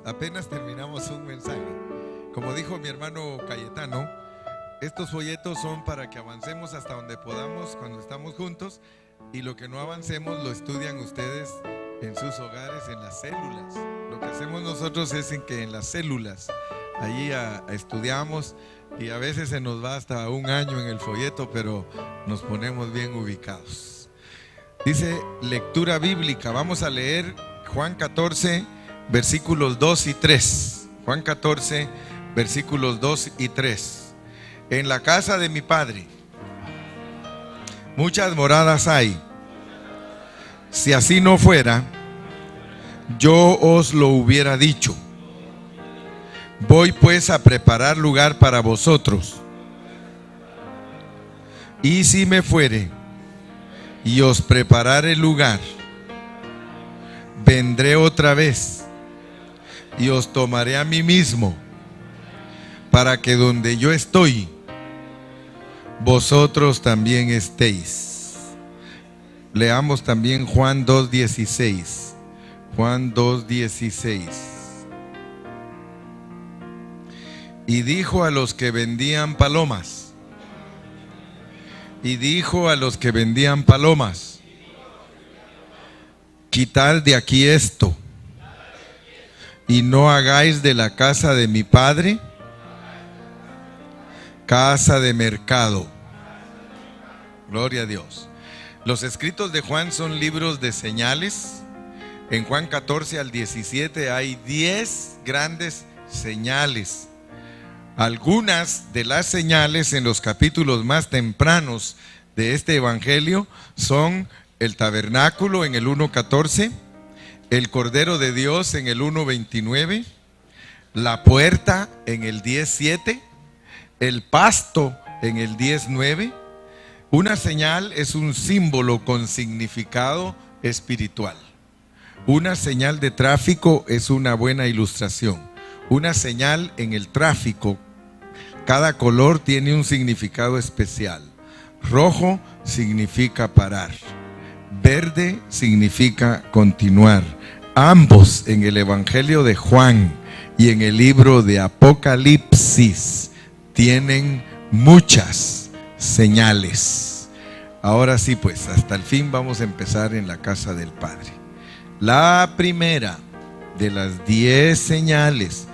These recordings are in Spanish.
Apenas terminamos un mensaje. Como dijo mi hermano Cayetano, estos folletos son para que avancemos hasta donde podamos cuando estamos juntos, y lo que no avancemos lo estudian ustedes en sus hogares, en las células. Lo que hacemos nosotros es en las células, allí estudiamos, y a veces se nos va hasta un año en el folleto, pero nos ponemos bien ubicados. Dice lectura bíblica, vamos a leer Juan 14, versículos 2 y 3. Juan 14, versículos 2 y 3. En la casa de mi Padre muchas moradas hay. Si así no fuera, yo os lo hubiera dicho. Voy pues a preparar lugar para vosotros. Y si me fuere y os preparare lugar, vendré otra vez y os tomaré a mí mismo, para que donde yo estoy, vosotros también estéis. Leamos también Juan 2:16. Juan 2:16. Y dijo a los que vendían palomas. Y dijo a los que vendían palomas: quitad de aquí esto, y no hagáis de la casa de mi Padre casa de mercado. Gloria a Dios. Los escritos de Juan son libros de señales. En Juan 14 al 17 hay 10 grandes señales. Algunas de las señales en los capítulos más tempranos de este evangelio son el tabernáculo en el 1:14, el Cordero de Dios en el 1:29, la puerta en el 10:7, el pasto en el 10:9. Una señal es un símbolo con significado espiritual. Una señal de tráfico es una buena ilustración. Una señal en el tráfico, cada color tiene un significado especial. Rojo significa parar. Verde significa continuar. Ambos en el Evangelio de Juan y en el libro de Apocalipsis tienen muchas señales. Ahora sí, pues, hasta el fin vamos a empezar en la casa del Padre. La primera de las 10 señales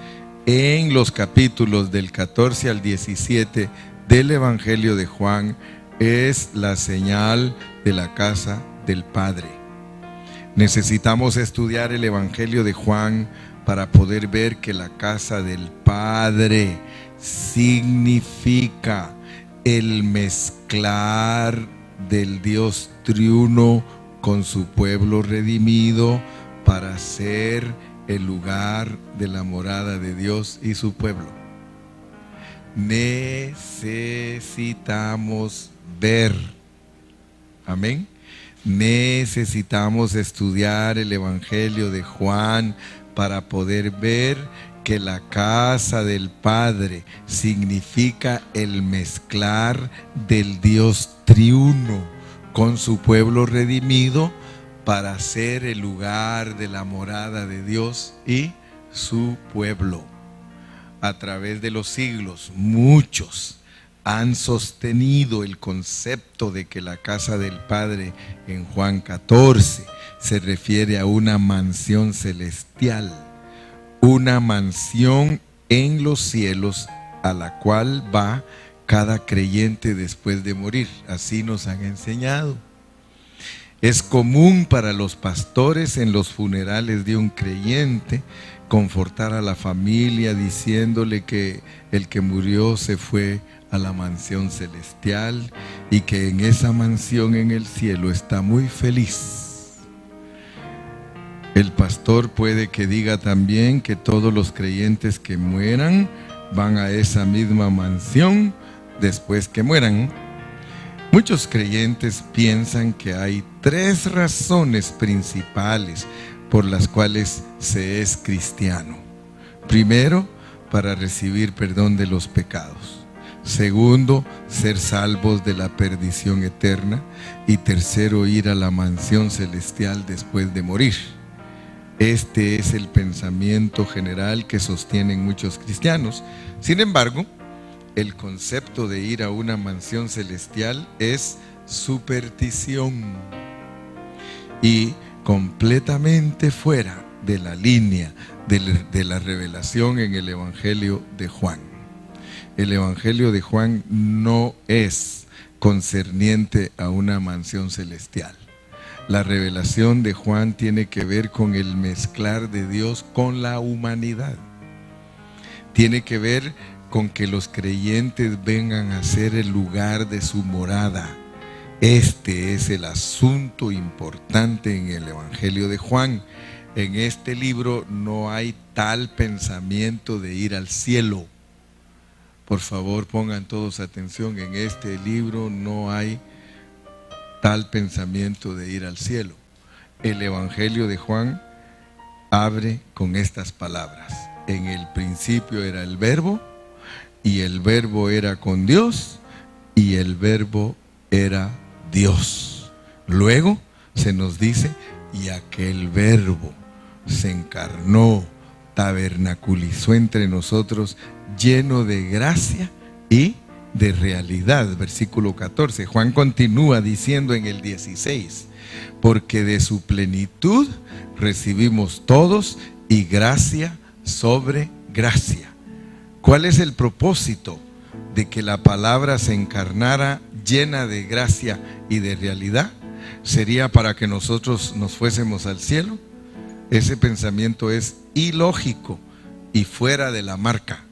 en los capítulos del 14 al 17 del Evangelio de Juan es la señal de la casa del Padre. Necesitamos estudiar el Evangelio de Juan para poder ver que la casa del Padre significa el mezclar del Dios triuno con su pueblo redimido para ser el lugar de la morada de Dios y su pueblo. Necesitamos ver. Amén. Necesitamos estudiar el Evangelio de Juan para poder ver que la casa del Padre significa el mezclar del Dios triuno con su pueblo redimido para ser el lugar de la morada de Dios y su pueblo. A través de los siglos, muchos han sostenido el concepto de que la casa del Padre en Juan 14 se refiere a una mansión celestial, una mansión en los cielos a la cual va cada creyente después de morir. Así nos han enseñado. Es común para los pastores en los funerales de un creyente confortar a la familia diciéndole que el que murió se fue a la mansión celestial y que en esa mansión en el cielo está muy feliz. El pastor puede que diga también que todos los creyentes que mueran van a esa misma mansión después que mueran. Muchos creyentes piensan que hay 3 razones principales por las cuales se es cristiano. Primero, para recibir perdón de los pecados. Segundo, ser salvos de la perdición eterna. Y tercero, ir a la mansión celestial después de morir. Este es el pensamiento general que sostienen muchos cristianos. Sin embargo, el concepto de ir a una mansión celestial es superstición y completamente fuera de la línea de la revelación en el Evangelio de Juan. El Evangelio de Juan no es concerniente a una mansión celestial. La revelación de Juan tiene que ver con el mezclar de Dios con la humanidad. Tiene que ver con que los creyentes vengan a ser el lugar de su morada. Este es el asunto importante en el Evangelio de Juan. En este libro no hay tal pensamiento de ir al cielo. Por favor, pongan todos atención, en este libro no hay tal pensamiento de ir al cielo. El Evangelio de Juan abre con estas palabras: en el principio era el Verbo, y el Verbo era con Dios, y el Verbo era Dios. Luego se nos dice: y aquel Verbo se encarnó, tabernaculizó entre nosotros, lleno de gracia y de realidad. Versículo 14. Juan continúa diciendo en el 16: porque de su plenitud recibimos todos, y gracia sobre gracia. ¿Cuál es el propósito de que la palabra se encarnara llena de gracia y de realidad? ¿Sería para que nosotros nos fuésemos al cielo? Ese pensamiento es ilógico y fuera de la marca.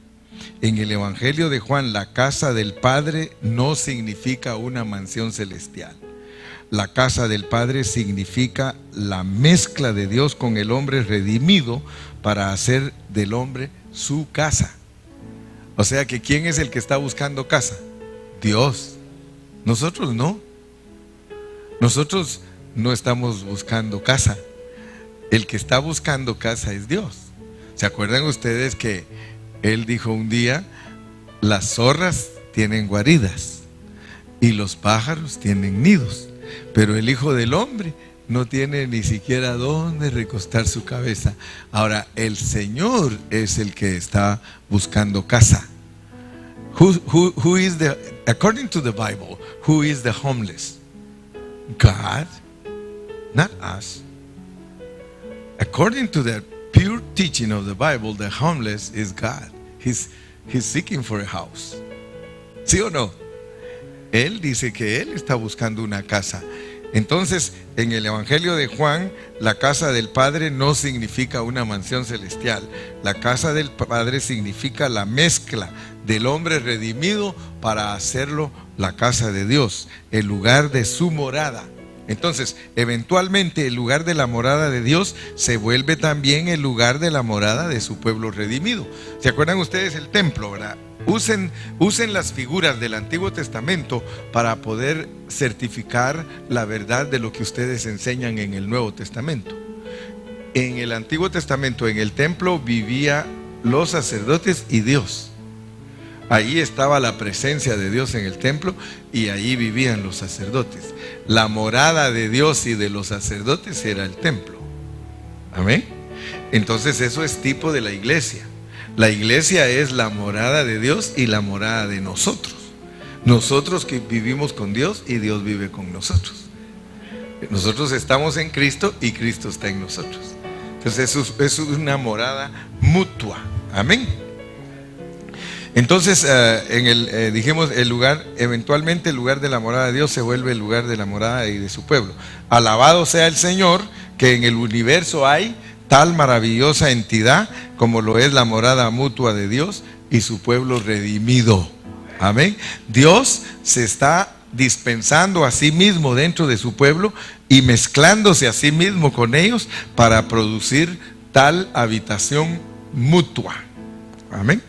En el Evangelio de Juan, la casa del Padre no significa una mansión celestial. La casa del Padre significa la mezcla de Dios con el hombre redimido para hacer del hombre su casa. O sea que ¿quién es el que está buscando casa? Dios. Nosotros no. Nosotros no estamos buscando casa. El que está buscando casa es Dios. ¿Se acuerdan ustedes que Él dijo un día: las zorras tienen guaridas y los pájaros tienen nidos, pero el Hijo del Hombre no tiene ni siquiera dónde recostar su cabeza? Ahora, el Señor es el que está buscando casa. Who is the, according to the Bible, who is the homeless? God, not us. According to the pure teaching of the Bible, the homeless is God. He's seeking for a house. ¿Sí o no? Él dice que Él está buscando una casa. Entonces, en el Evangelio de Juan, la casa del Padre no significa una mansión celestial. La casa del Padre significa la mezcla del hombre redimido para hacerlo la casa de Dios, el lugar de su morada. Entonces, eventualmente el lugar de la morada de Dios se vuelve también el lugar de la morada de su pueblo redimido. ¿Se acuerdan ustedes el templo, verdad? Usen las figuras del Antiguo Testamento para poder certificar la verdad de lo que ustedes enseñan en el Nuevo Testamento. En el Antiguo Testamento, en el templo vivían los sacerdotes y Dios. Ahí estaba la presencia de Dios en el templo y ahí vivían los sacerdotes. La morada de Dios y de los sacerdotes era el templo. Amén. Entonces eso es tipo de la iglesia. La iglesia es la morada de Dios y la morada de nosotros. Nosotros que vivimos con Dios y Dios vive con nosotros. Nosotros estamos en Cristo y Cristo está en nosotros. Entonces eso es una morada mutua. Amén. Entonces, dijimos, el lugar, eventualmente el lugar de la morada de Dios se vuelve el lugar de la morada y de su pueblo. Alabado sea el Señor, que en el universo hay tal maravillosa entidad como lo es la morada mutua de Dios y su pueblo redimido. Amén. Dios se está dispensando a sí mismo dentro de su pueblo y mezclándose a sí mismo con ellos para producir tal habitación mutua. Amén.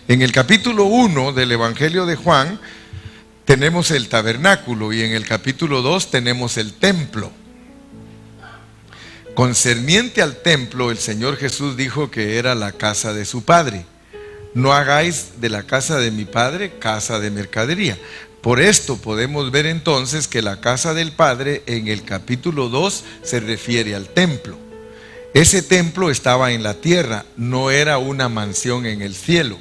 En el capítulo 1 del Evangelio de Juan tenemos el tabernáculo y en el capítulo 2 tenemos el templo. Concerniente al templo, el Señor Jesús dijo que era la casa de su Padre. No hagáis de la casa de mi Padre casa de mercadería. Por esto podemos ver entonces que la casa del Padre en el capítulo 2 se refiere al templo. Ese templo estaba en la tierra, no era una mansión en el cielo.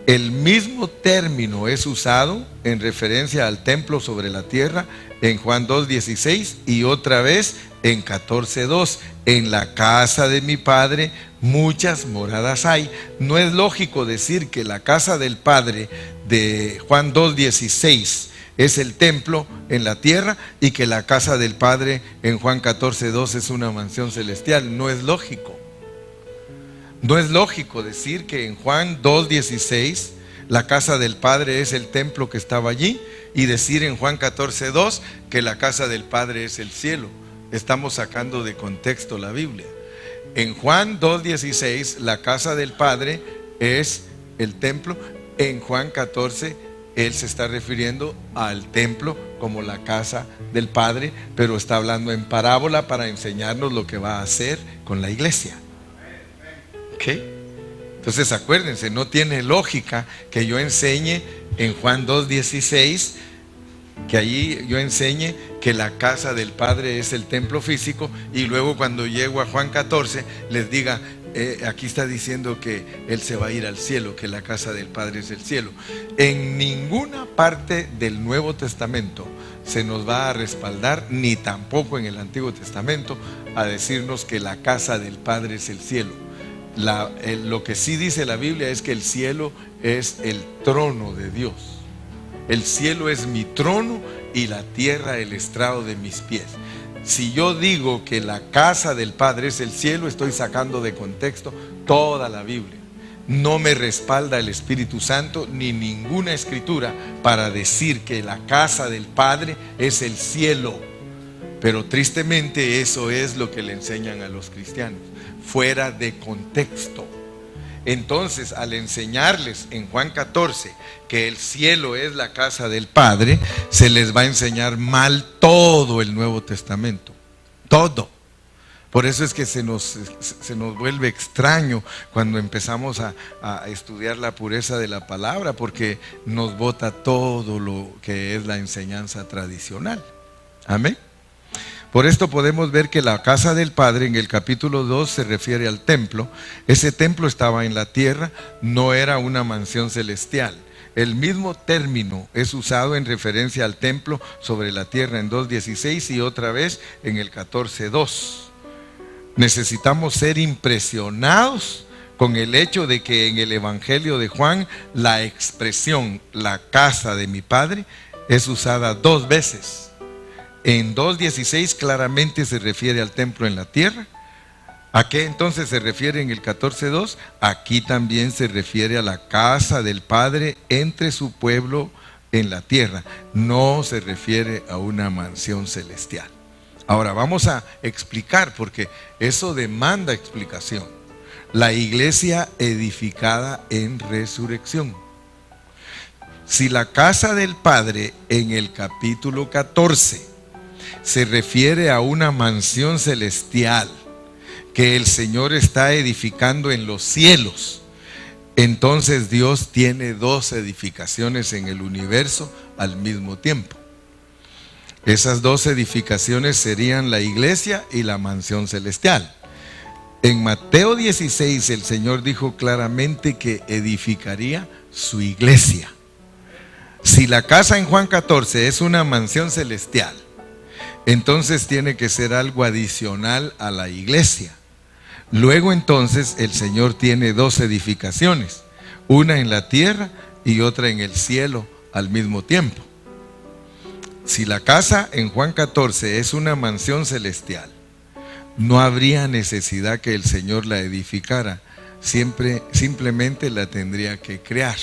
El mismo término es usado en referencia al templo sobre la tierra en Juan 2:16 y otra vez en 14:2. En la casa de mi Padre muchas moradas hay. No es lógico decir que la casa del Padre de Juan 2:16 es el templo en la tierra y que la casa del Padre en Juan 14:2 es una mansión celestial. No es lógico. No es lógico decir que en Juan 2:16 la casa del Padre es el templo que estaba allí y decir en Juan 14:2 que la casa del Padre es el cielo. Estamos sacando de contexto la Biblia. En Juan 2:16 la casa del Padre es el templo. En Juan 14 él se está refiriendo al templo como la casa del Padre, pero está hablando en parábola para enseñarnos lo que va a hacer con la iglesia. ¿Ok? Entonces acuérdense, no tiene lógica que yo enseñe en Juan 2:16, que allí yo enseñe que la casa del Padre es el templo físico y luego cuando llego a Juan 14 les diga, aquí está diciendo que Él se va a ir al cielo, que la casa del Padre es el cielo. En ninguna parte del Nuevo Testamento se nos va a respaldar, ni tampoco en el Antiguo Testamento, a decirnos que la casa del Padre es el cielo. Lo que sí dice la Biblia es que el cielo es el trono de Dios. El cielo es mi trono y la tierra el estrado de mis pies. Si yo digo que la casa del Padre es el cielo, estoy sacando de contexto toda la Biblia. No me respalda el Espíritu Santo ni ninguna escritura para decir que la casa del Padre es el cielo. Pero tristemente eso es lo que le enseñan a los cristianos, fuera de contexto. Entonces, al enseñarles en Juan 14 que el cielo es la casa del Padre, se les va a enseñar mal todo el Nuevo Testamento. Todo. Por eso es que se nos vuelve extraño cuando empezamos a estudiar la pureza de la palabra, porque nos bota todo lo que es la enseñanza tradicional. Amén. Por esto podemos ver que la casa del Padre en el capítulo 2 se refiere al templo. Ese templo estaba en la tierra, no era una mansión celestial. El mismo término es usado en referencia al templo sobre la tierra en 2:16 y otra vez en el 14:2. Necesitamos ser impresionados con el hecho de que en el Evangelio de Juan la expresión la casa de mi Padre es usada 2 veces. En 2:16 claramente se refiere al templo en la tierra. ¿A qué entonces se refiere en el 14:2? Aquí también se refiere a la casa del Padre entre su pueblo en la tierra. No se refiere a una mansión celestial. Ahora vamos a explicar, porque eso demanda explicación. La iglesia edificada en resurrección. Si la casa del Padre en el capítulo 14 se refiere a una mansión celestial que el Señor está edificando en los cielos, entonces Dios tiene 2 edificaciones en el universo al mismo tiempo. Esas 2 edificaciones serían la iglesia y la mansión celestial. En Mateo 16 el Señor dijo claramente que edificaría su iglesia. Si la casa en Juan 14 es una mansión celestial, entonces tiene que ser algo adicional a la iglesia. Luego entonces el Señor tiene 2 edificaciones, una en la tierra y otra en el cielo al mismo tiempo. Si la casa en Juan 14 es una mansión celestial, no habría necesidad que el Señor la edificara, simplemente la tendría que crear.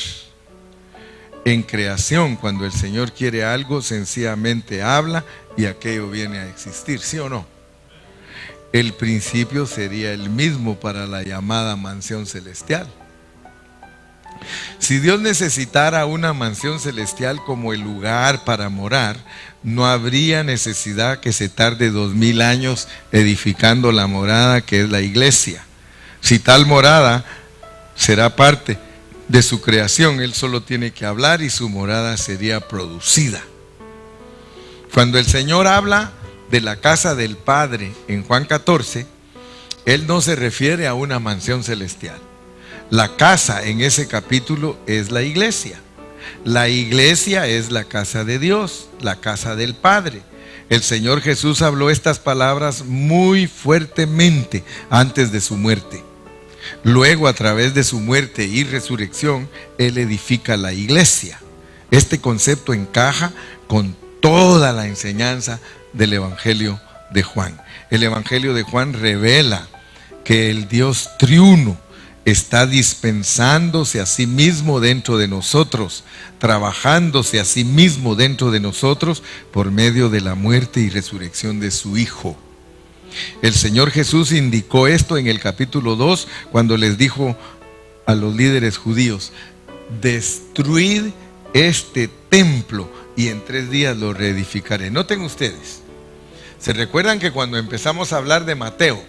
En creación, cuando el Señor quiere algo, sencillamente habla y aquello viene a existir, ¿sí o no? El principio sería el mismo para la llamada mansión celestial. Si Dios necesitara una mansión celestial como el lugar para morar, no habría necesidad que se tarde 2000 años edificando la morada que es la iglesia. Si tal morada será parte de su creación, Él solo tiene que hablar y su morada sería producida. Cuando el Señor habla de la casa del Padre en Juan 14, Él no se refiere a una mansión celestial. La casa en ese capítulo es la iglesia. La iglesia es la casa de Dios, la casa del Padre. El Señor Jesús habló estas palabras muy fuertemente antes de su muerte. Luego, a través de su muerte y resurrección, Él edifica la iglesia. Este concepto encaja con toda la enseñanza del Evangelio de Juan. El Evangelio de Juan revela que el Dios triuno está dispensándose a sí mismo dentro de nosotros, trabajándose a sí mismo dentro de nosotros por medio de la muerte y resurrección de su Hijo. El Señor Jesús indicó esto en el capítulo 2 cuando les dijo a los líderes judíos: destruid este templo y en 3 días lo reedificaré. Noten ustedes, ¿se recuerdan que cuando empezamos a hablar de Mateo,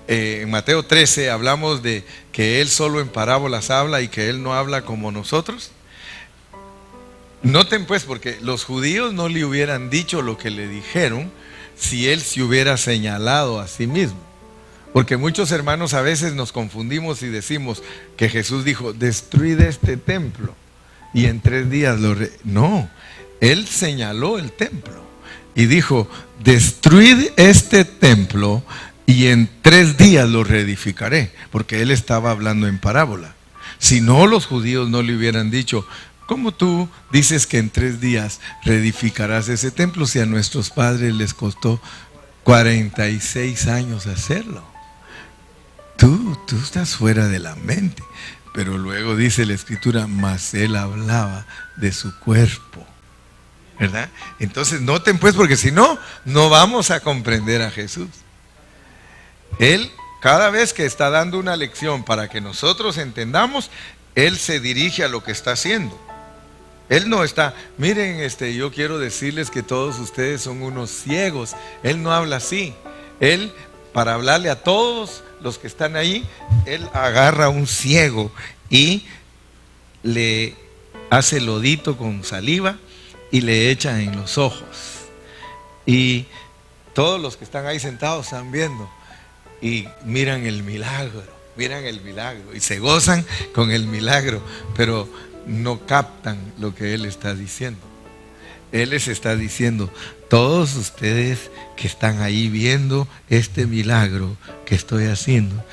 en Mateo 13 hablamos de que Él solo en parábolas habla y que Él no habla como nosotros? Noten pues, porque los judíos no le hubieran dicho lo que le dijeron si Él se hubiera señalado a sí mismo. Porque muchos hermanos a veces nos confundimos y decimos que Jesús dijo: destruid este templo y en 3 días No, Él señaló el templo y dijo: destruid este templo y en 3 días lo reedificaré, porque Él estaba hablando en parábola. Si no, los judíos no le hubieran dicho: ¿cómo tú dices que en 3 días reedificarás ese templo si a nuestros padres les costó 46 años hacerlo? Tú estás fuera de la mente. Pero luego dice la Escritura: mas Él hablaba de su cuerpo, ¿verdad? Entonces noten pues, porque si no, no vamos a comprender a Jesús. Él, cada vez que está dando una lección para que nosotros entendamos, Él se dirige a lo que está haciendo. Él no está: miren, yo quiero decirles que todos ustedes son unos ciegos. Él no habla así. Él, para hablarle a todos los que están ahí, Él agarra a un ciego y le hace lodito con saliva y le echa en los ojos. Y todos los que están ahí sentados están viendo y miran el milagro y se gozan con el milagro, pero no captan lo que Él está diciendo. Él les está diciendo: todos ustedes que están ahí viendo este milagro que estoy haciendo,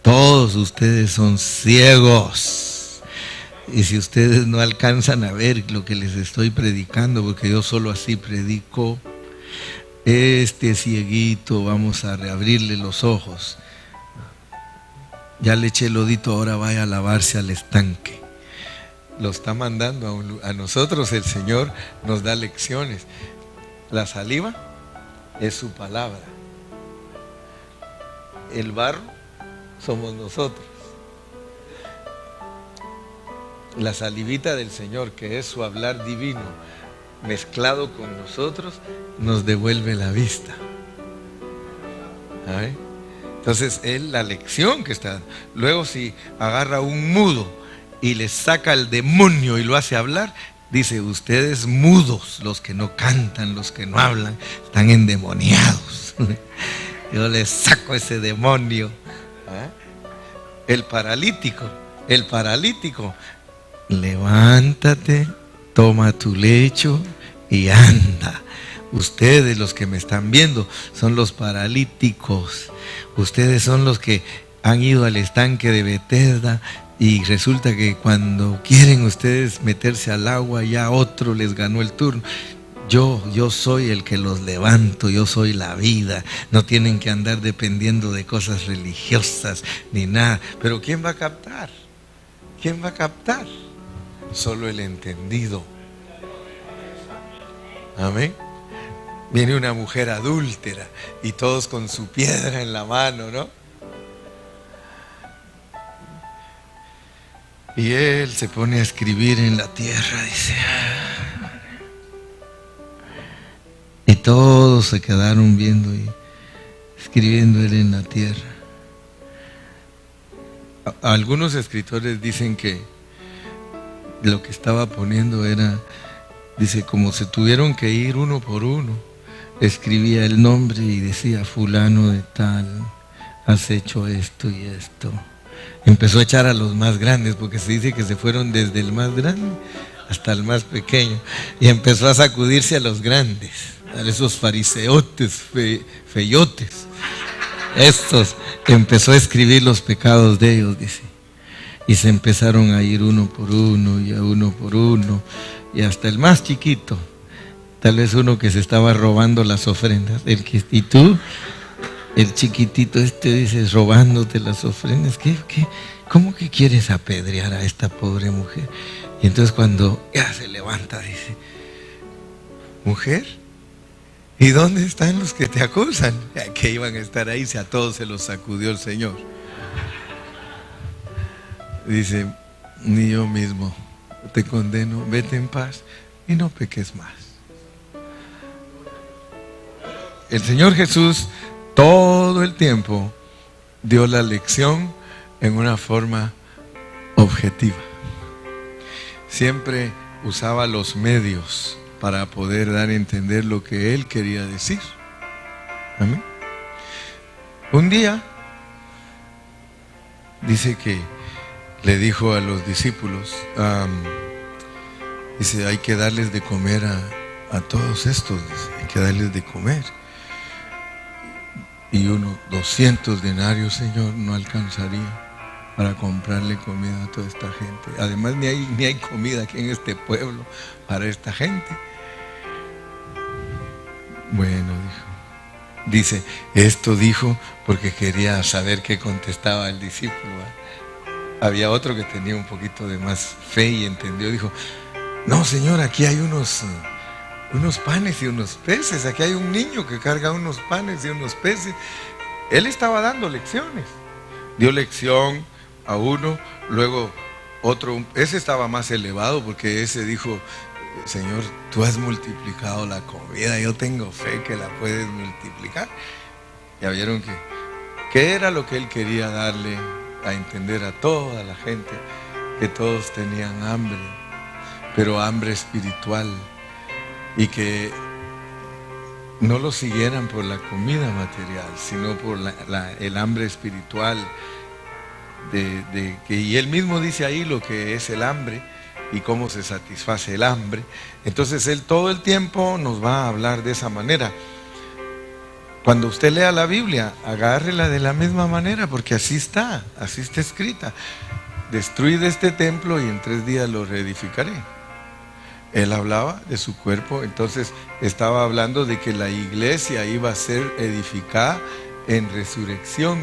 todos ustedes son ciegos. Y si ustedes no alcanzan a ver lo que les estoy predicando, porque yo solo así predico, este cieguito vamos a reabrirle los ojos. Ya le eché lodito, ahora vaya a lavarse al estanque. Lo está mandando a nosotros. El Señor nos da lecciones. La saliva es su palabra. El barro somos nosotros. La salivita del Señor, que es su hablar divino, mezclado con nosotros, nos devuelve la vista. ¿Ay? Entonces, Él, la lección que está dando. Luego, si agarra un mudo y le saca el demonio y lo hace hablar, dice: ustedes mudos, los que no cantan, los que no hablan, están endemoniados. Yo les saco ese demonio. ¿Ah? El paralítico, levántate, toma tu lecho y anda. Ustedes, los que me están viendo, son los paralíticos. Ustedes son los que han ido al estanque de Betesda y resulta que cuando quieren ustedes meterse al agua, ya otro les ganó el turno. Yo soy el que los levanto, yo soy la vida. No tienen que andar dependiendo de cosas religiosas ni nada. Pero ¿quién va a captar? ¿Quién va a captar? Solo el entendido. Amén. Viene una mujer adúltera y todos con su piedra en la mano, ¿no? Y él se pone a escribir en la tierra, dice. Y todos se quedaron viendo y escribiendo él en la tierra. Algunos escritores dicen que lo que estaba poniendo era, dice, como se tuvieron que ir uno por uno, escribía el nombre y decía fulano de tal, has hecho esto y esto. Empezó a echar a los más grandes, porque se dice que se fueron desde el más grande hasta el más pequeño, y empezó a sacudirse a los grandes, a esos fariseotes, feyotes. Estos empezó a escribir los pecados de ellos, dice, y se empezaron a ir uno por uno y a uno por uno, y hasta el más chiquito, tal vez uno que se estaba robando las ofrendas, y tú, el chiquitito dices, robándote las ofrendas. ¿Cómo que quieres apedrear a esta pobre mujer? Y entonces cuando ya se levanta, dice, mujer, ¿y dónde están los que te acusan? Que iban a estar ahí, si a todos se los sacudió el Señor. Dice, ni yo mismo te condeno, vete en paz y no peques más. El Señor Jesús todo el tiempo dio la lección en una forma objetiva. Siempre usaba los medios para poder dar a entender lo que Él quería decir. Amén. Un día dice que le dijo a los discípulos, dice, hay que darles de comer a todos estos, dice, hay que darles de comer. Y 200 denarios, Señor, no alcanzaría para comprarle comida a toda esta gente. Además, ni hay comida aquí en este pueblo para esta gente. Bueno, dice, esto dijo porque quería saber qué contestaba el discípulo. Había otro que tenía un poquito de más fe y entendió, dijo, no, Señor, aquí hay unos panes y unos peces, aquí hay un niño que carga unos panes y unos peces. Él estaba dando lecciones, dio lección a uno, luego otro, ese estaba más elevado porque ese dijo, Señor, tú has multiplicado la comida, yo tengo fe que la puedes multiplicar. Ya vieron que era lo que él quería darle a entender a toda la gente, que todos tenían hambre, pero hambre espiritual, y que no lo siguieran por la comida material, sino por el hambre espiritual, y él mismo dice ahí lo que es el hambre y cómo se satisface el hambre. Entonces él todo el tiempo nos va a hablar de esa manera. Cuando usted lea la Biblia, agárrela de la misma manera, porque así está escrita. Destruid este templo y en 3 días lo reedificaré. Él hablaba de su cuerpo, entonces estaba hablando de que la iglesia iba a ser edificada en resurrección.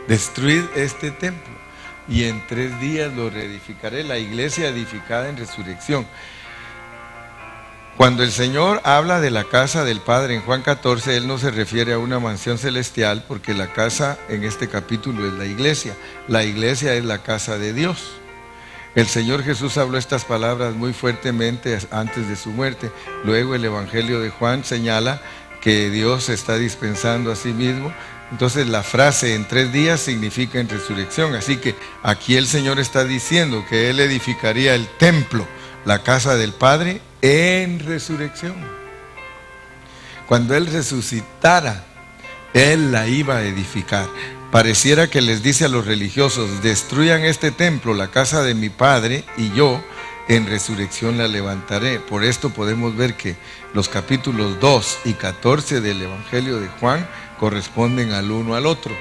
Destruid este templo y en 3 días lo reedificaré. La iglesia edificada en resurrección. Cuando el Señor habla de la casa del Padre en Juan 14, Él no se refiere a una mansión celestial, porque la casa en este capítulo es la iglesia. La iglesia es la casa de Dios. El Señor Jesús habló estas palabras muy fuertemente antes de su muerte. Luego el Evangelio de Juan señala que Dios se está dispensando a sí mismo. Entonces la frase en 3 días significa en resurrección. Así que aquí el Señor está diciendo que Él edificaría el templo, la casa del Padre, en resurrección. Cuando Él resucitara, Él la iba a edificar. Pareciera que les dice a los religiosos, destruyan este templo, la casa de mi Padre, y yo en resurrección la levantaré. Por esto podemos ver que los capítulos 2 y 14 del Evangelio de Juan corresponden al uno al otro.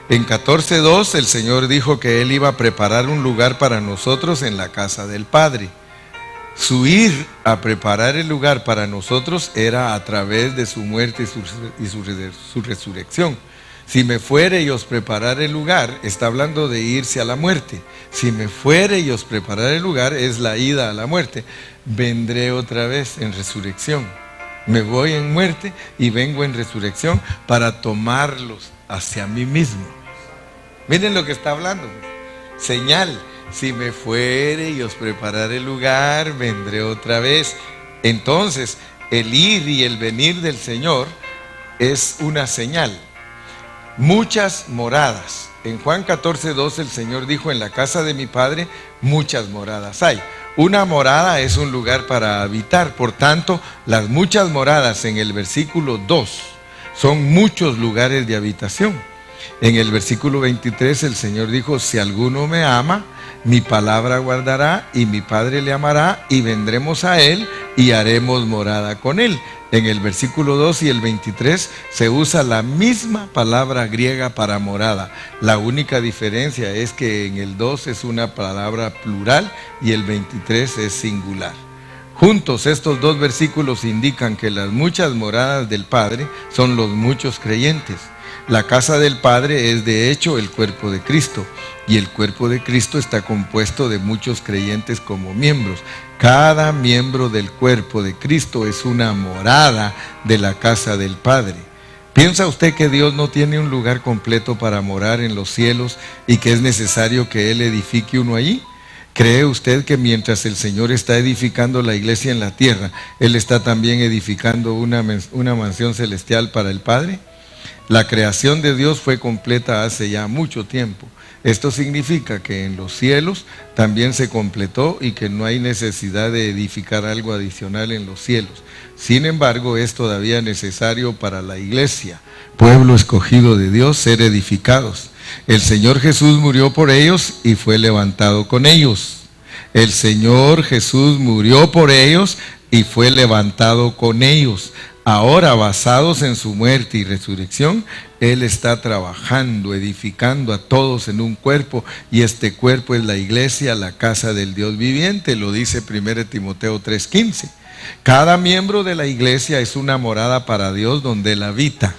En 14:2 el Señor dijo que Él iba a preparar un lugar para nosotros en la casa del Padre. Su ir a preparar el lugar para nosotros era a través de su muerte y su resurrección. Si me fuere y os preparare el lugar, está hablando de irse a la muerte. Si me fuere y os preparare el lugar, es la ida a la muerte. Vendré otra vez en resurrección. Me voy en muerte y vengo en resurrección para tomarlos hacia mí mismo. Miren lo que está hablando. Señal. Si me fuere y os preparare el lugar, vendré otra vez. Entonces, el ir y el venir del Señor es una señal. Muchas moradas. En Juan 14:2 el Señor dijo, en la casa de mi Padre muchas moradas hay. Una morada es un lugar para habitar. Por tanto, las muchas moradas en el versículo 2 son muchos lugares de habitación. En el versículo 23 el Señor dijo: si alguno me ama, mi palabra guardará, y mi Padre le amará, y vendremos a él y haremos morada con él. En el versículo 2 y el 23 se usa la misma palabra griega para morada. La única diferencia es que en el 2 es una palabra plural y el 23 es singular. Juntos estos dos versículos indican que las muchas moradas del Padre son los muchos creyentes. La casa del Padre es de hecho el cuerpo de Cristo, y el cuerpo de Cristo está compuesto de muchos creyentes como miembros. Cada miembro del cuerpo de Cristo es una morada de la casa del Padre. ¿Piensa usted que Dios no tiene un lugar completo para morar en los cielos y que es necesario que Él edifique uno allí? ¿Cree usted que mientras el Señor está edificando la iglesia en la tierra, Él está también edificando una mansión celestial para el Padre? La creación de Dios fue completa hace ya mucho tiempo. Esto significa que en los cielos también se completó y que no hay necesidad de edificar algo adicional en los cielos. Sin embargo, es todavía necesario para la iglesia, pueblo escogido de Dios, ser edificados. El Señor Jesús murió por ellos y fue levantado con ellos. El Señor Jesús murió por ellos y fue levantado con ellos. Ahora, basados en su muerte y resurrección, Él está trabajando, edificando a todos en un cuerpo, y este cuerpo es la iglesia, la casa del Dios viviente, lo dice 1 Timoteo 3:15. Cada miembro de la iglesia es una morada para Dios donde Él habita.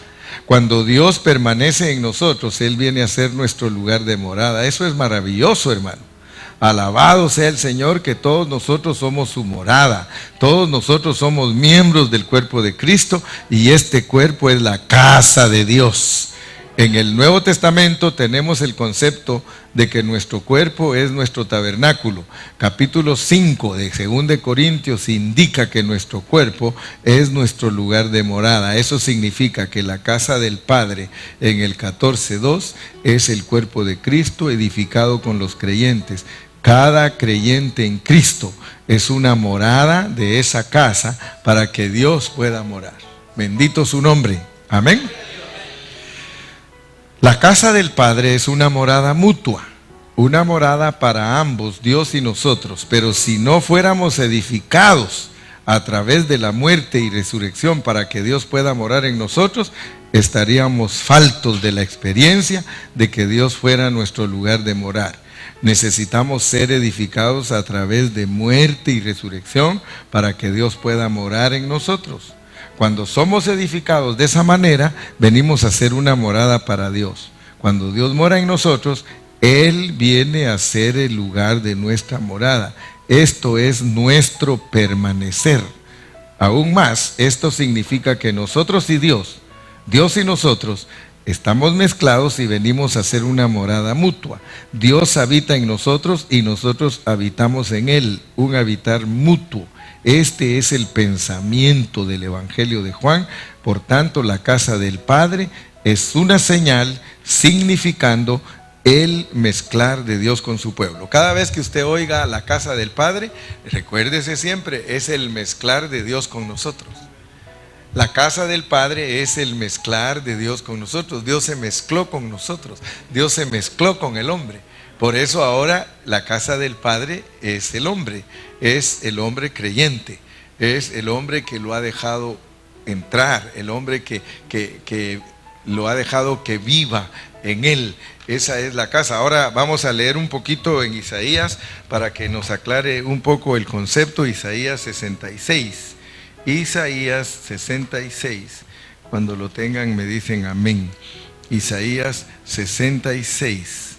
Cuando Dios permanece en nosotros, Él viene a ser nuestro lugar de morada. Eso es maravilloso, hermano. Alabado sea el Señor, que todos nosotros somos su morada. Todos nosotros somos miembros del cuerpo de Cristo, y este cuerpo es la casa de Dios. En el Nuevo Testamento tenemos el concepto de que nuestro cuerpo es nuestro tabernáculo. Capítulo 5 de 2 Corintios indica que nuestro cuerpo es nuestro lugar de morada. Eso significa que la casa del Padre en el 14:2 es el cuerpo de Cristo edificado con los creyentes. Cada creyente en Cristo es una morada de esa casa para que Dios pueda morar. Bendito su nombre. Amén. La casa del Padre es una morada mutua, una morada para ambos, Dios y nosotros. Pero si no fuéramos edificados a través de la muerte y resurrección para que Dios pueda morar en nosotros, estaríamos faltos de la experiencia de que Dios fuera nuestro lugar de morar. Necesitamos ser edificados a través de muerte y resurrección para que Dios pueda morar en nosotros. Cuando somos edificados de esa manera, venimos a ser una morada para Dios. Cuando Dios mora en nosotros, Él viene a ser el lugar de nuestra morada. Esto es nuestro permanecer. Aún más, esto significa que nosotros y Dios, Dios y nosotros, estamos mezclados y venimos a ser una morada mutua. Dios habita en nosotros y nosotros habitamos en Él, un habitar mutuo. Este es el pensamiento del Evangelio de Juan. Por tanto, la casa del Padre es una señal significando el mezclar de Dios con su pueblo. Cada vez que usted oiga la casa del Padre, recuérdese siempre, es el mezclar de Dios con nosotros. La casa del Padre es el mezclar de Dios con nosotros. Dios se mezcló con nosotros. Dios se mezcló con el hombre. Por eso ahora la casa del Padre es el hombre creyente, es el hombre que lo ha dejado entrar, el hombre que lo ha dejado que viva en él. Esa es la casa. Ahora vamos a leer un poquito en Isaías para que nos aclare un poco el concepto. Isaías 66. Isaías 66. Cuando lo tengan me dicen amén. Isaías 66.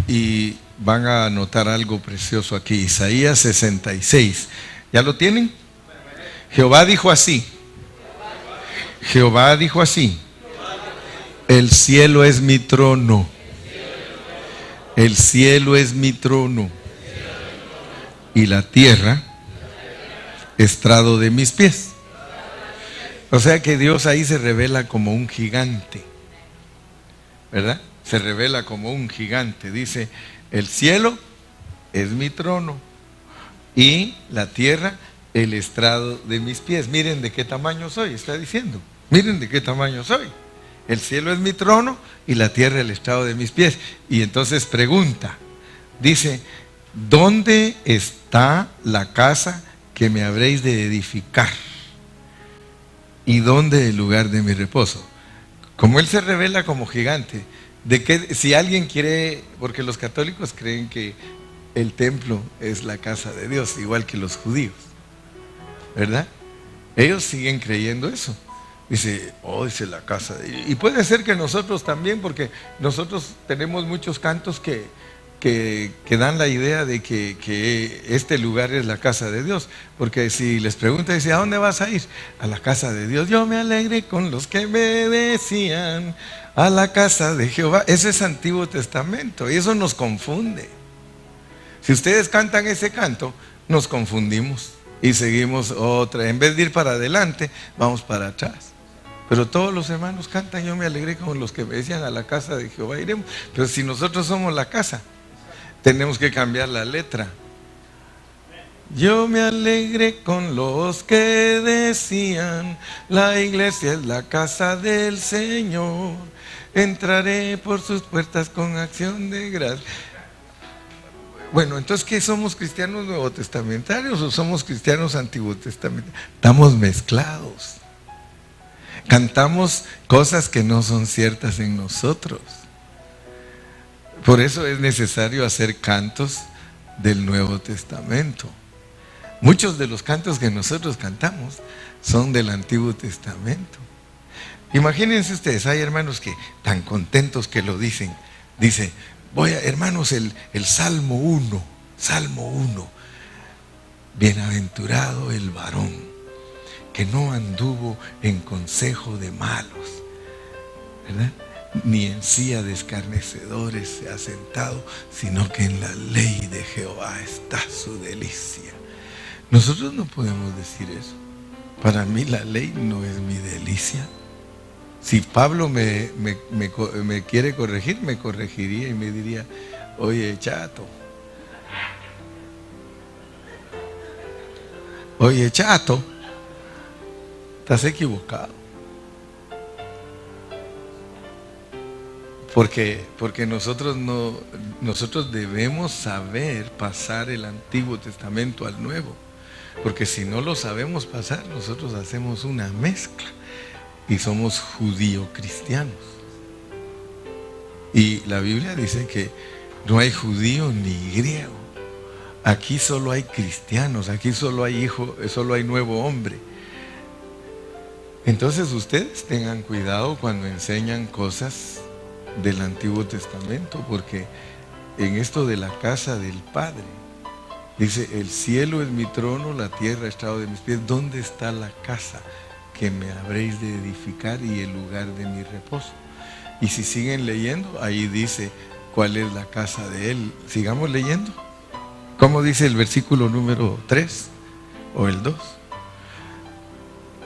Y van a notar algo precioso aquí. Isaías 66. ¿Ya lo tienen? Jehová dijo así. Jehová dijo así: el cielo es mi trono. El cielo es mi trono. Y la tierra, estrado de mis pies. O sea que Dios ahí se revela como un gigante, ¿verdad? Se revela como un gigante. Dice: el cielo es mi trono y la tierra el estrado de mis pies. Miren de qué tamaño soy, está diciendo. Miren de qué tamaño soy. El cielo es mi trono y la tierra el estrado de mis pies. Y entonces pregunta, dice, ¿dónde está la casa que me habréis de edificar? ¿Y dónde el lugar de mi reposo? Como Él se revela como gigante, de que si alguien quiere, porque los católicos creen que el templo es la casa de Dios, igual que los judíos, ¿verdad? Ellos siguen creyendo eso. Dice, oh, dice la casa de... Y puede ser que nosotros también, porque nosotros tenemos muchos cantos que dan la idea de que este lugar es la casa de Dios. Porque si les pregunta, dice, ¿a dónde vas a ir? A la casa de Dios. Yo me alegré con los que me decían, a la casa de Jehová. Ese es Antiguo Testamento y eso nos confunde. Si ustedes cantan ese canto, nos confundimos y seguimos otra. En vez de ir para adelante, vamos para atrás. Pero todos los hermanos cantan, yo me alegré con los que me decían, a la casa de Jehová iremos. Pero si nosotros somos la casa, tenemos que cambiar la letra. Yo me alegré con los que decían, la iglesia es la casa del Señor. Entraré por sus puertas con acción de gracias. Bueno, entonces, ¿qué somos cristianos nuevotestamentarios o somos cristianos antiguo testamentarios? Estamos mezclados. Cantamos cosas que no son ciertas en nosotros. Por eso es necesario hacer cantos del Nuevo Testamento. Muchos de los cantos que nosotros cantamos son del Antiguo Testamento. Imagínense ustedes, hay hermanos que tan contentos que lo dicen. Dice, hermanos, el Salmo 1, Salmo 1. Bienaventurado el varón que no anduvo en consejo de malos, ¿verdad? Ni en silla de escarnecedores se ha sentado, sino que en la ley de Jehová está su delicia. Nosotros no podemos decir eso. Para mí la ley no es mi delicia. Si Pablo me quiere corregir, me corregiría y me diría, oye chato, estás equivocado. Porque nosotros debemos saber pasar el Antiguo Testamento al Nuevo. Porque si no lo sabemos pasar, nosotros hacemos una mezcla y somos judío-cristianos. Y la Biblia dice que no hay judío ni griego. Aquí solo hay cristianos, aquí solo hay solo hay nuevo hombre. Entonces ustedes tengan cuidado cuando enseñan cosas del Antiguo Testamento, porque en esto de la casa del Padre, dice, el cielo es mi trono, la tierra estrado de mis pies. ¿Dónde está la casa que me habréis de edificar y el lugar de mi reposo? Y si siguen leyendo, ahí dice cuál es la casa de Él. Sigamos leyendo. ¿Cómo dice el versículo número 3 o el 2?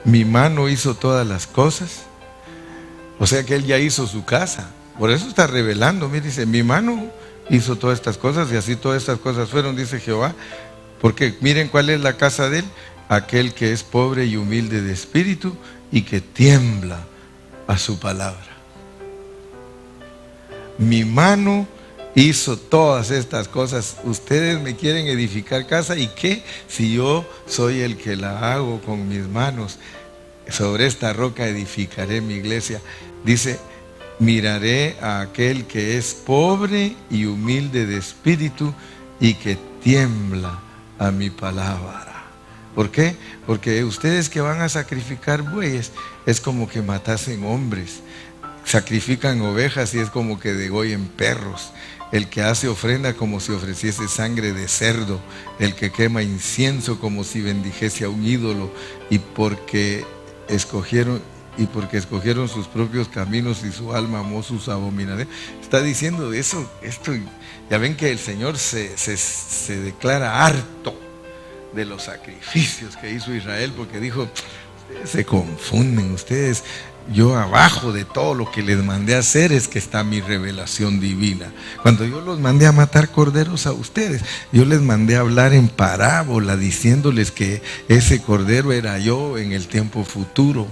Mi mano hizo todas las cosas. O sea que Él ya hizo su casa. Por eso está revelando. Mire, dice, mi mano hizo todas estas cosas y así todas estas cosas fueron, dice Jehová. Porque miren cuál es la casa de Él. Aquel que es pobre y humilde de espíritu y que tiembla a su palabra. Mi mano hizo todas estas cosas. Ustedes me quieren edificar casa, ¿y qué? Si yo soy el que la hago con mis manos. Sobre esta roca edificaré mi iglesia. Dice, miraré a aquel que es pobre y humilde de espíritu y que tiembla a mi palabra. ¿Por qué? Porque ustedes que van a sacrificar bueyes es como que matasen hombres. Sacrifican ovejas y es como que degollen perros. El que hace ofrenda como si ofreciese sangre de cerdo. El que quema incienso como si bendijese a un ídolo. Y porque escogieron sus propios caminos y su alma amó sus abominaciones. Está diciendo eso, esto. Ya ven que el Señor se declara harto de los sacrificios que hizo Israel, porque dijo, ustedes se confunden, ustedes Yo abajo de todo lo que les mandé a hacer es que está mi revelación divina. Cuando yo los mandé a matar corderos a ustedes, yo les mandé a hablar en parábola diciéndoles que ese cordero era yo en el tiempo futuro.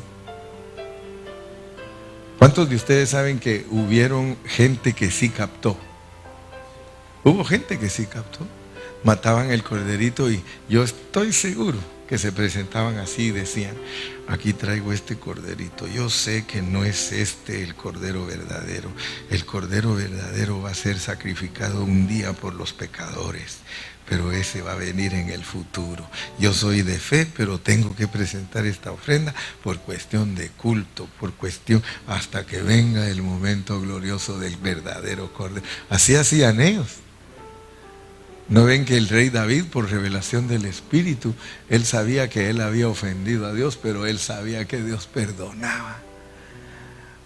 ¿Cuántos de ustedes saben que hubieron gente que sí captó? Hubo gente que sí captó. Mataban el corderito y yo estoy seguro que se presentaban así y decían: aquí traigo este corderito, yo sé que no es este el cordero verdadero. El cordero verdadero va a ser sacrificado un día por los pecadores, pero ese va a venir en el futuro. Yo soy de fe, pero tengo que presentar esta ofrenda por cuestión de culto, por cuestión hasta que venga el momento glorioso del verdadero cordero. Así hacían ellos. ¿No ven que el rey David, por revelación del Espíritu, él sabía que él había ofendido a Dios, pero él sabía que Dios perdonaba?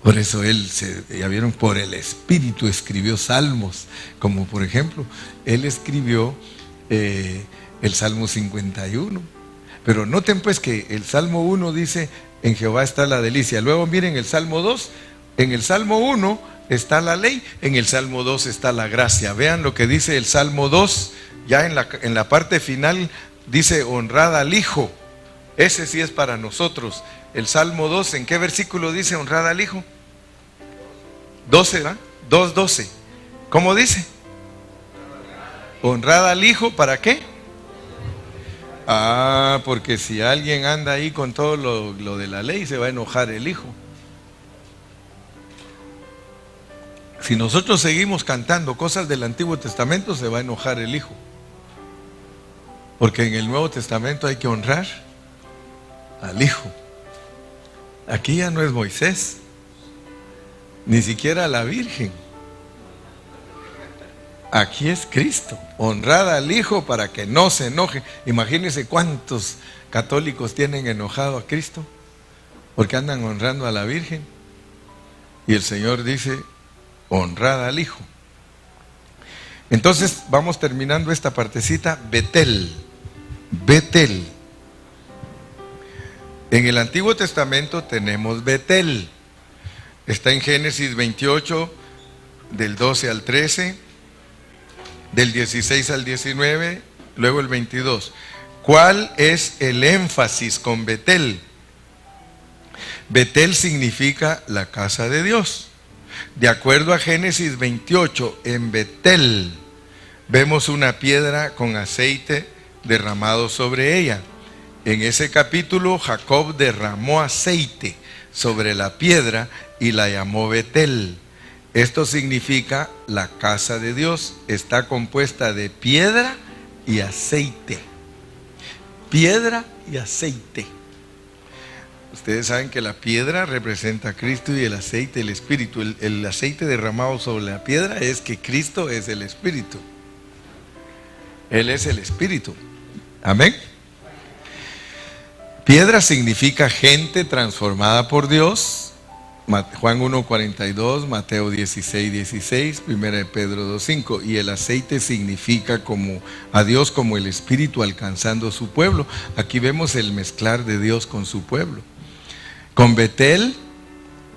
Por eso él, ya vieron, por el Espíritu escribió salmos, como por ejemplo, él escribió el Salmo 51. Pero noten pues que el Salmo 1 dice: en Jehová está la delicia. Luego miren el Salmo 2, en el Salmo 1 está la ley, en el Salmo 2 está la gracia. Vean lo que dice el Salmo 2, ya en la parte final dice: honrad al Hijo. Ese sí es para nosotros. El Salmo 2, ¿en qué versículo dice honrad al Hijo? 12, ¿verdad? 2:12. ¿Cómo dice? Honrad al Hijo, ¿para qué? Porque si alguien anda ahí con todo lo de la ley, se va a enojar el Hijo. Si nosotros seguimos cantando cosas del Antiguo Testamento, se va a enojar el Hijo. Porque en el Nuevo Testamento hay que honrar al Hijo. Aquí ya no es Moisés, ni siquiera la Virgen. Aquí es Cristo. Honrad al Hijo para que no se enoje. Imagínense cuántos católicos tienen enojado a Cristo porque andan honrando a la Virgen. Y el Señor dice: honrad al Hijo. Entonces vamos terminando esta partecita. Betel. Betel. En el Antiguo Testamento tenemos Betel. Está en Génesis 28, del 12 al 13, del 16 al 19, luego el 22. ¿Cuál es el énfasis con Betel? Betel significa la casa de Dios. De acuerdo a Génesis 28, en Betel vemos una piedra con aceite derramado sobre ella. En ese capítulo, Jacob derramó aceite sobre la piedra y la llamó Betel. Esto significa la casa de Dios. Está compuesta de piedra y aceite. Piedra y aceite. Ustedes saben que la piedra representa a Cristo y el aceite el Espíritu. El aceite derramado sobre la piedra es que Cristo es el Espíritu. Él es el Espíritu. Amén. Piedra significa gente transformada por Dios. Juan 1:42, Mateo 16:16, 1 de Pedro 2:5. Y el aceite significa como a Dios como el Espíritu alcanzando su pueblo. Aquí vemos el mezclar de Dios con su pueblo. Con Betel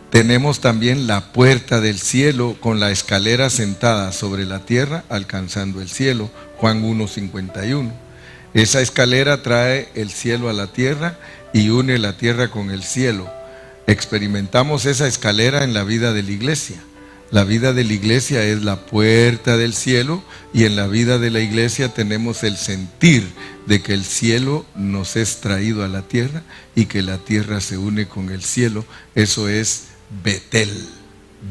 tenemos también la puerta del cielo con la escalera sentada sobre la tierra alcanzando el cielo. Juan 1:51. Esa escalera trae el cielo a la tierra y une la tierra con el cielo. Experimentamos esa escalera en la vida de la iglesia. La vida de la iglesia es la puerta del cielo, y en la vida de la iglesia tenemos el sentir de que el cielo nos es traído a la tierra y que la tierra se une con el cielo. Eso es Betel.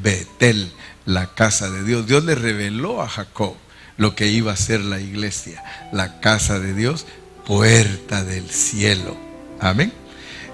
Betel, la casa de Dios. Dios le reveló a Jacob lo que iba a ser la iglesia, la casa de Dios, puerta del cielo. Amén.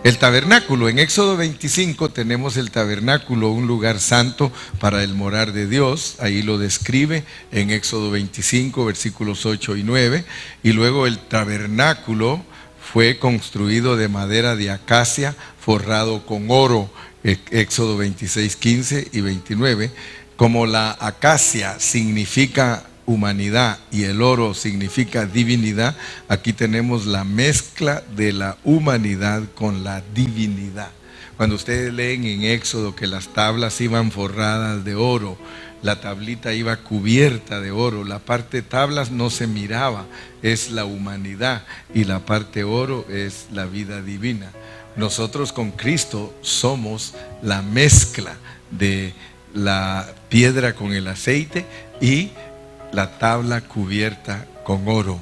El tabernáculo, en Éxodo 25 tenemos el tabernáculo, un lugar santo para el morar de Dios. Ahí lo describe en Éxodo 25, versículos 8 y 9. Y luego el tabernáculo fue construido de madera de acacia, forrado con oro. Éxodo 26, 15 y 29. Como la acacia significa humanidad y el oro significa divinidad, aquí tenemos la mezcla de la humanidad con la divinidad. Cuando ustedes leen en Éxodo que las tablas iban forradas de oro, la tablita iba cubierta de oro, la parte tablas no se miraba, es la humanidad, y la parte oro es la vida divina. Nosotros con Cristo somos la mezcla de la piedra con el aceite y la tabla cubierta con oro.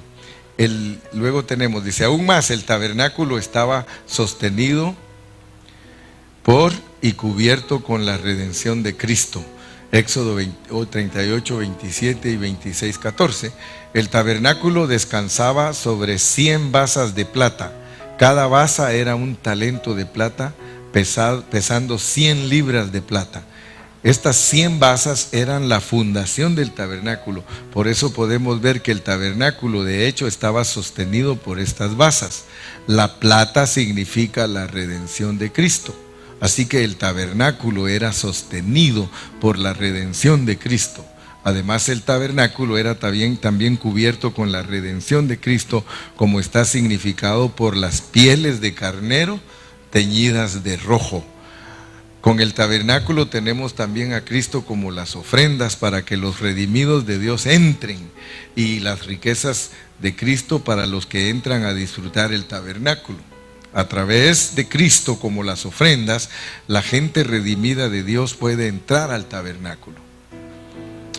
Luego tenemos, dice, aún más, el tabernáculo estaba sostenido por y cubierto con la redención de Cristo. Éxodo 38, 27 y 26, 14. El tabernáculo descansaba sobre 100 basas de plata. Cada basa era un talento de plata, pesando 100 libras de plata. Estas 100 basas eran la fundación del tabernáculo. Por eso podemos ver que el tabernáculo de hecho estaba sostenido por estas basas. La plata significa la redención de Cristo. Así que el tabernáculo era sostenido por la redención de Cristo. Además, el tabernáculo era también cubierto con la redención de Cristo, como está significado por las pieles de carnero teñidas de rojo. Con el tabernáculo tenemos también a Cristo como las ofrendas para que los redimidos de Dios entren, y las riquezas de Cristo para los que entran a disfrutar el tabernáculo. A través de Cristo como las ofrendas, la gente redimida de Dios puede entrar al tabernáculo.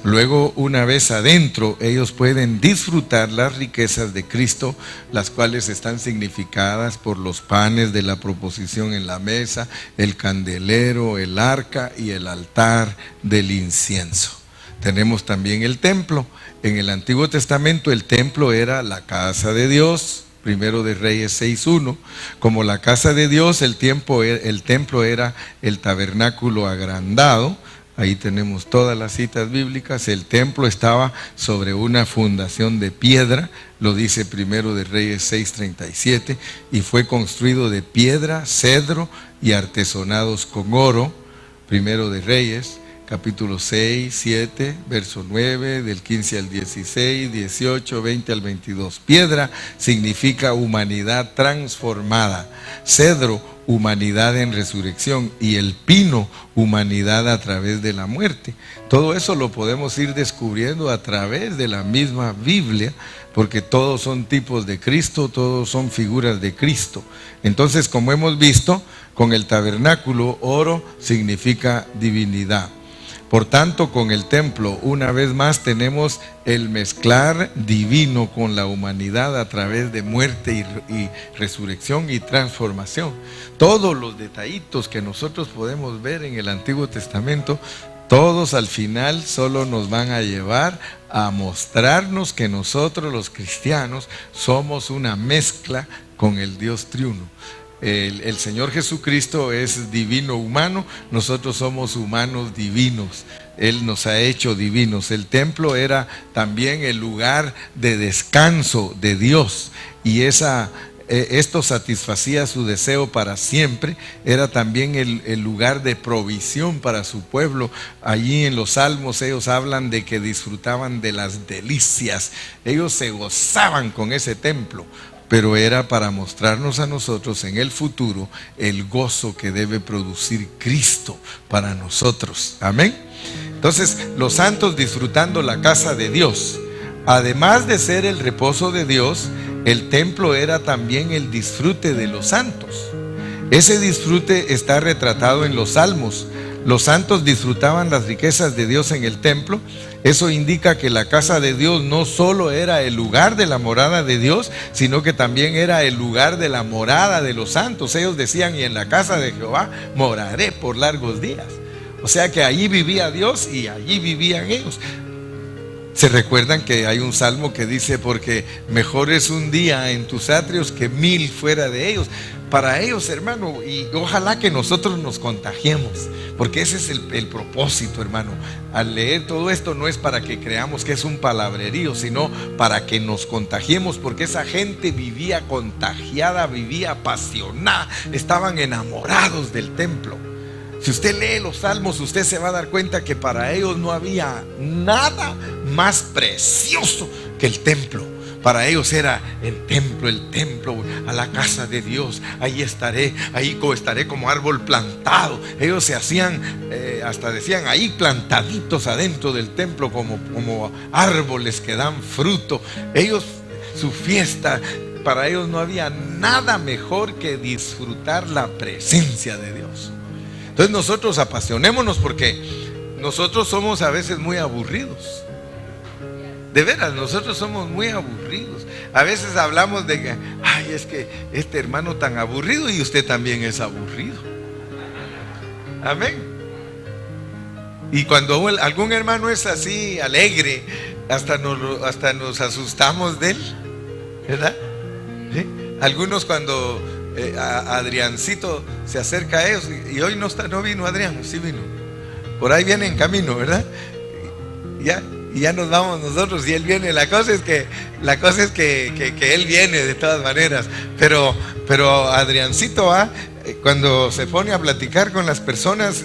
Luego, una vez adentro, ellos pueden disfrutar las riquezas de Cristo, las cuales están significadas por los panes de la proposición en la mesa, el candelero, el arca y el altar del incienso. Tenemos también el templo. En el Antiguo Testamento el templo era la casa de Dios. Primero de Reyes 6:1. Como la casa de Dios, el templo era el tabernáculo agrandado. Ahí tenemos todas las citas bíblicas. El templo estaba sobre una fundación de piedra, lo dice Primero de Reyes 6:37, y fue construido de piedra, cedro y artesonados con oro. Primero de Reyes, capítulo 6, 7, verso 9, del 15 al 16, 18, 20 al 22. Piedra significa humanidad transformada. Cedro, humanidad en resurrección, y el pino, humanidad a través de la muerte. Todo eso lo podemos ir descubriendo a través de la misma Biblia, porque todos son tipos de Cristo, todos son figuras de Cristo. Entonces, como hemos visto, con el tabernáculo, oro significa divinidad. Por tanto, con el templo, una vez más tenemos el mezclar divino con la humanidad a través de muerte y resurrección y transformación. Todos los detallitos que nosotros podemos ver en el Antiguo Testamento, todos al final solo nos van a llevar a mostrarnos que nosotros los cristianos somos una mezcla con el Dios triuno. El Señor Jesucristo es divino humano, nosotros somos humanos divinos. Él nos ha hecho divinos. El templo era también el lugar de descanso de Dios, y esto satisfacía su deseo para siempre. Era también el lugar de provisión para su pueblo. Allí en los Salmos ellos hablan de que disfrutaban de las delicias. Ellos se gozaban con ese templo, pero era para mostrarnos a nosotros en el futuro el gozo que debe producir Cristo para nosotros. Amén. Entonces, los santos disfrutando la casa de Dios, además de ser el reposo de Dios, el templo era también el disfrute de los santos. Ese disfrute está retratado en los Salmos. Los santos disfrutaban las riquezas de Dios en el templo. Eso indica que la casa de Dios no solo era el lugar de la morada de Dios, sino que también era el lugar de la morada de los santos. Ellos decían: y en la casa de Jehová moraré por largos días. O sea que allí vivía Dios y allí vivían ellos. Se recuerdan que hay un salmo que dice: porque mejor es un día en tus atrios que 1000 fuera de ellos. Para ellos, hermano, y ojalá que nosotros nos contagiemos, porque ese es el propósito, hermano. Al leer todo esto no es para que creamos que es un palabrerío, sino para que nos contagiemos, porque esa gente vivía contagiada, vivía apasionada, estaban enamorados del templo. Si usted lee los salmos, usted se va a dar cuenta que para ellos no había nada más precioso que el templo. Para ellos era el templo, a la casa de Dios. Ahí estaré como árbol plantado. Ellos se hacían, hasta decían, ahí plantaditos adentro del templo como árboles que dan fruto. Ellos, su fiesta, para ellos no había nada mejor que disfrutar la presencia de Dios. Entonces nosotros apasionémonos, porque nosotros somos a veces muy aburridos. De veras, nosotros somos muy aburridos. A veces hablamos de que, ay, es que este hermano tan aburrido, y usted también es aburrido. Amén. Y cuando algún hermano es así, alegre, hasta nos asustamos de él, ¿verdad? ¿Sí? Algunos cuando a Adriancito se acerca a ellos, y hoy no vino Adrián, sí vino. Por ahí viene en camino, ¿verdad? Y ya nos vamos nosotros y él viene. La cosa es que él viene de todas maneras. Pero Adriancito cuando se pone a platicar con las personas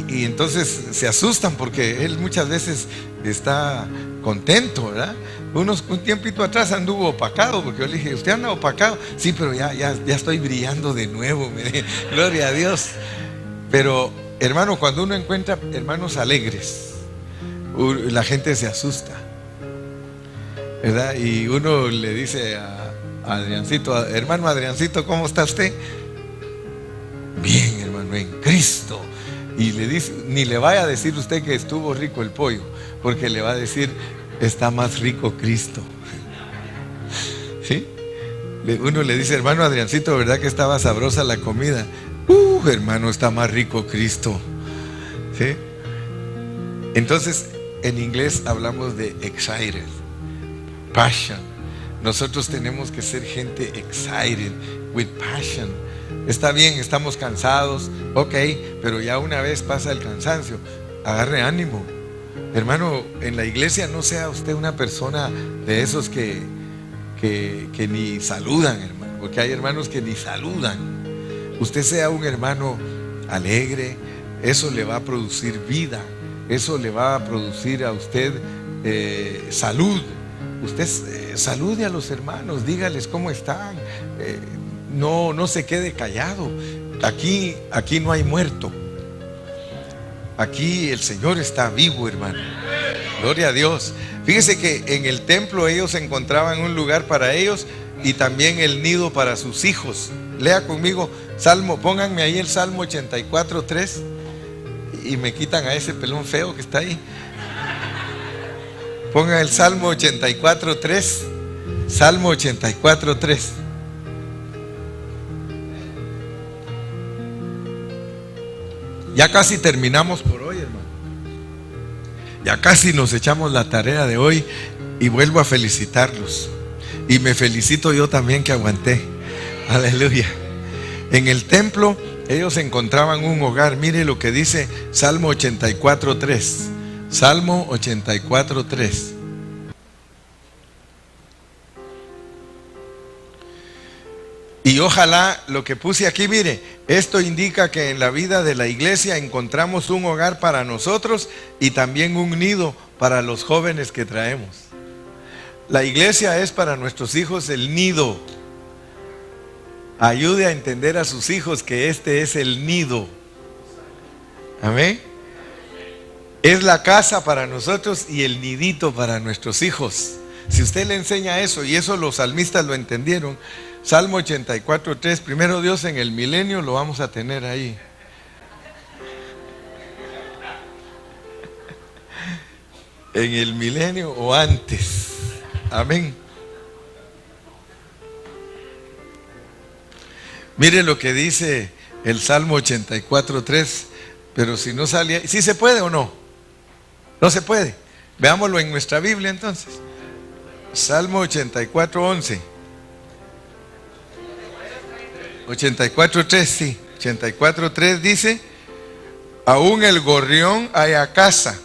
y entonces se asustan, porque él muchas veces está contento, ¿verdad? Un tiempito atrás anduvo opacado, porque yo le dije, ¿usted anda opacado? Sí, pero ya estoy brillando de nuevo, gloria a Dios. Pero hermano, cuando uno encuentra hermanos alegres, la gente se asusta, ¿verdad? Y uno le dice a Adriancito, hermano Adriancito, ¿cómo está usted? Bien, hermano, en Cristo. Y le dice, ni le vaya a decir usted que estuvo rico el pollo, porque le va a decir, está más rico Cristo. ¿Sí? Uno le dice, hermano Adriancito, ¿verdad que estaba sabrosa la comida? Hermano, está más rico Cristo. ¿Sí? Entonces, en inglés hablamos de excited, passion. Nosotros tenemos que ser gente excited, with passion. Está bien, estamos cansados, ok, pero ya una vez pasa el cansancio, agarre ánimo. Hermano, en la iglesia no sea usted una persona de esos que ni saludan, hermano, porque hay hermanos que ni saludan. Usted sea un hermano alegre, eso le va a producir vida. Eso le va a producir a usted salud. Usted salude a los hermanos, dígales cómo están. No se quede callado. Aquí no hay muerto. Aquí el Señor está vivo, hermano. Gloria a Dios. Fíjese que en el templo ellos encontraban un lugar para ellos y también el nido para sus hijos. Lea conmigo pónganme ahí el Salmo 84:3. Y me quitan a ese pelón feo que está ahí. Pongan el Salmo 84:3. Salmo 84:3. Ya casi terminamos por hoy, hermano. Ya casi nos echamos la tarea de hoy. Y vuelvo a felicitarlos. Y me felicito yo también que aguanté. Aleluya. En el templo ellos encontraban un hogar. Mire lo que dice Salmo 84:3. Salmo 84:3. Y ojalá lo que puse aquí, mire, esto indica que en la vida de la iglesia encontramos un hogar para nosotros y también un nido para los jóvenes que traemos. La iglesia es para nuestros hijos el nido. Ayude a entender a sus hijos que este es el nido. Amén. Es la casa para nosotros y el nidito para nuestros hijos. Si usted le enseña eso, y eso los salmistas lo entendieron, Salmo 84:3, primero Dios, en el milenio lo vamos a tener ahí. En el milenio o antes. Amén. Mire lo que dice el Salmo 84:3. Pero si no salía, ¿sí se puede o no? No se puede. Veámoslo en nuestra Biblia entonces. Salmo 84:11. 84:3, sí. 84:3 dice: aún el gorrión halla casa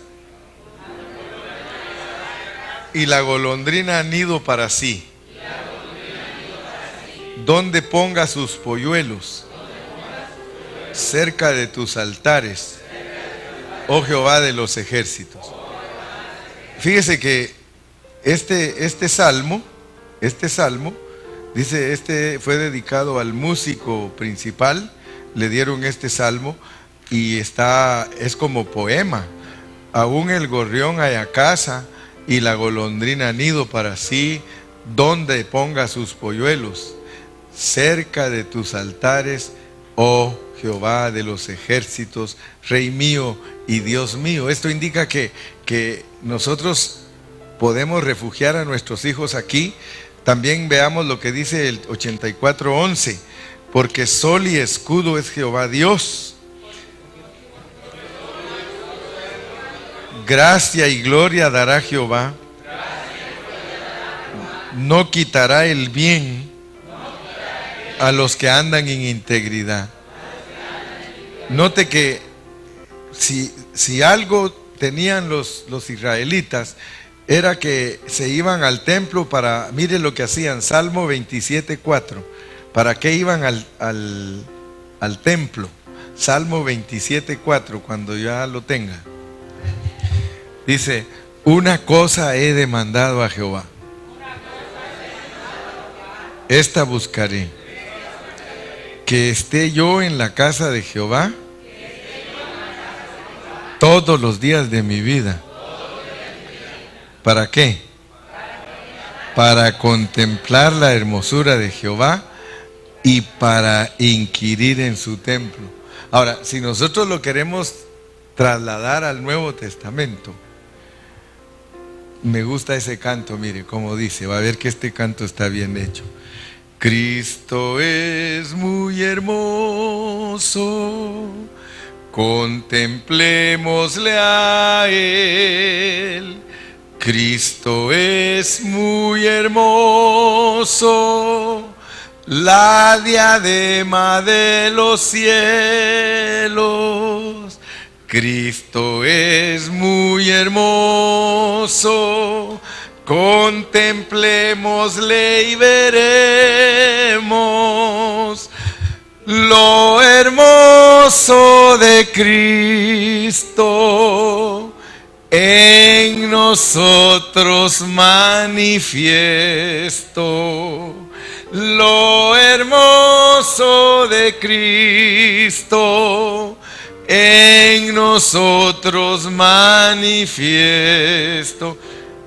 y la golondrina nido para sí, donde ponga sus polluelos cerca de tus altares, oh Jehová de los ejércitos. Fíjese que este salmo, dice, este fue dedicado al músico principal, le dieron este salmo y es como poema. Aún el gorrión haya casa y la golondrina nido para sí, donde ponga sus polluelos, cerca de tus altares, oh Jehová de los ejércitos, Rey mío y Dios mío. Esto indica que nosotros podemos refugiar a nuestros hijos aquí. También veamos lo que dice el 84:11, porque sol y escudo es Jehová Dios. Gracia y gloria dará Jehová. No quitará el bien a los que andan en integridad. Note que si algo tenían los israelitas, era que se iban al templo para, mire lo que hacían, Salmo 27:4. ¿Para qué iban al templo? Salmo 27:4, cuando ya lo tenga. Dice, una cosa he demandado a Jehová, esta buscaré, que esté yo en la casa de Jehová todos los días de mi vida. ¿Para qué? Para contemplar la hermosura de Jehová y para inquirir en su templo. Ahora, si nosotros lo queremos trasladar al Nuevo Testamento, me gusta ese canto, mire cómo dice, va a ver que este canto está bien hecho. Cristo es muy hermoso, contemplémosle a Él. Cristo es muy hermoso, la diadema de los cielos. Cristo es muy hermoso, contemplémosle y veremos lo hermoso de Cristo, en nosotros manifiesto. Lo hermoso de Cristo, en nosotros manifiesto.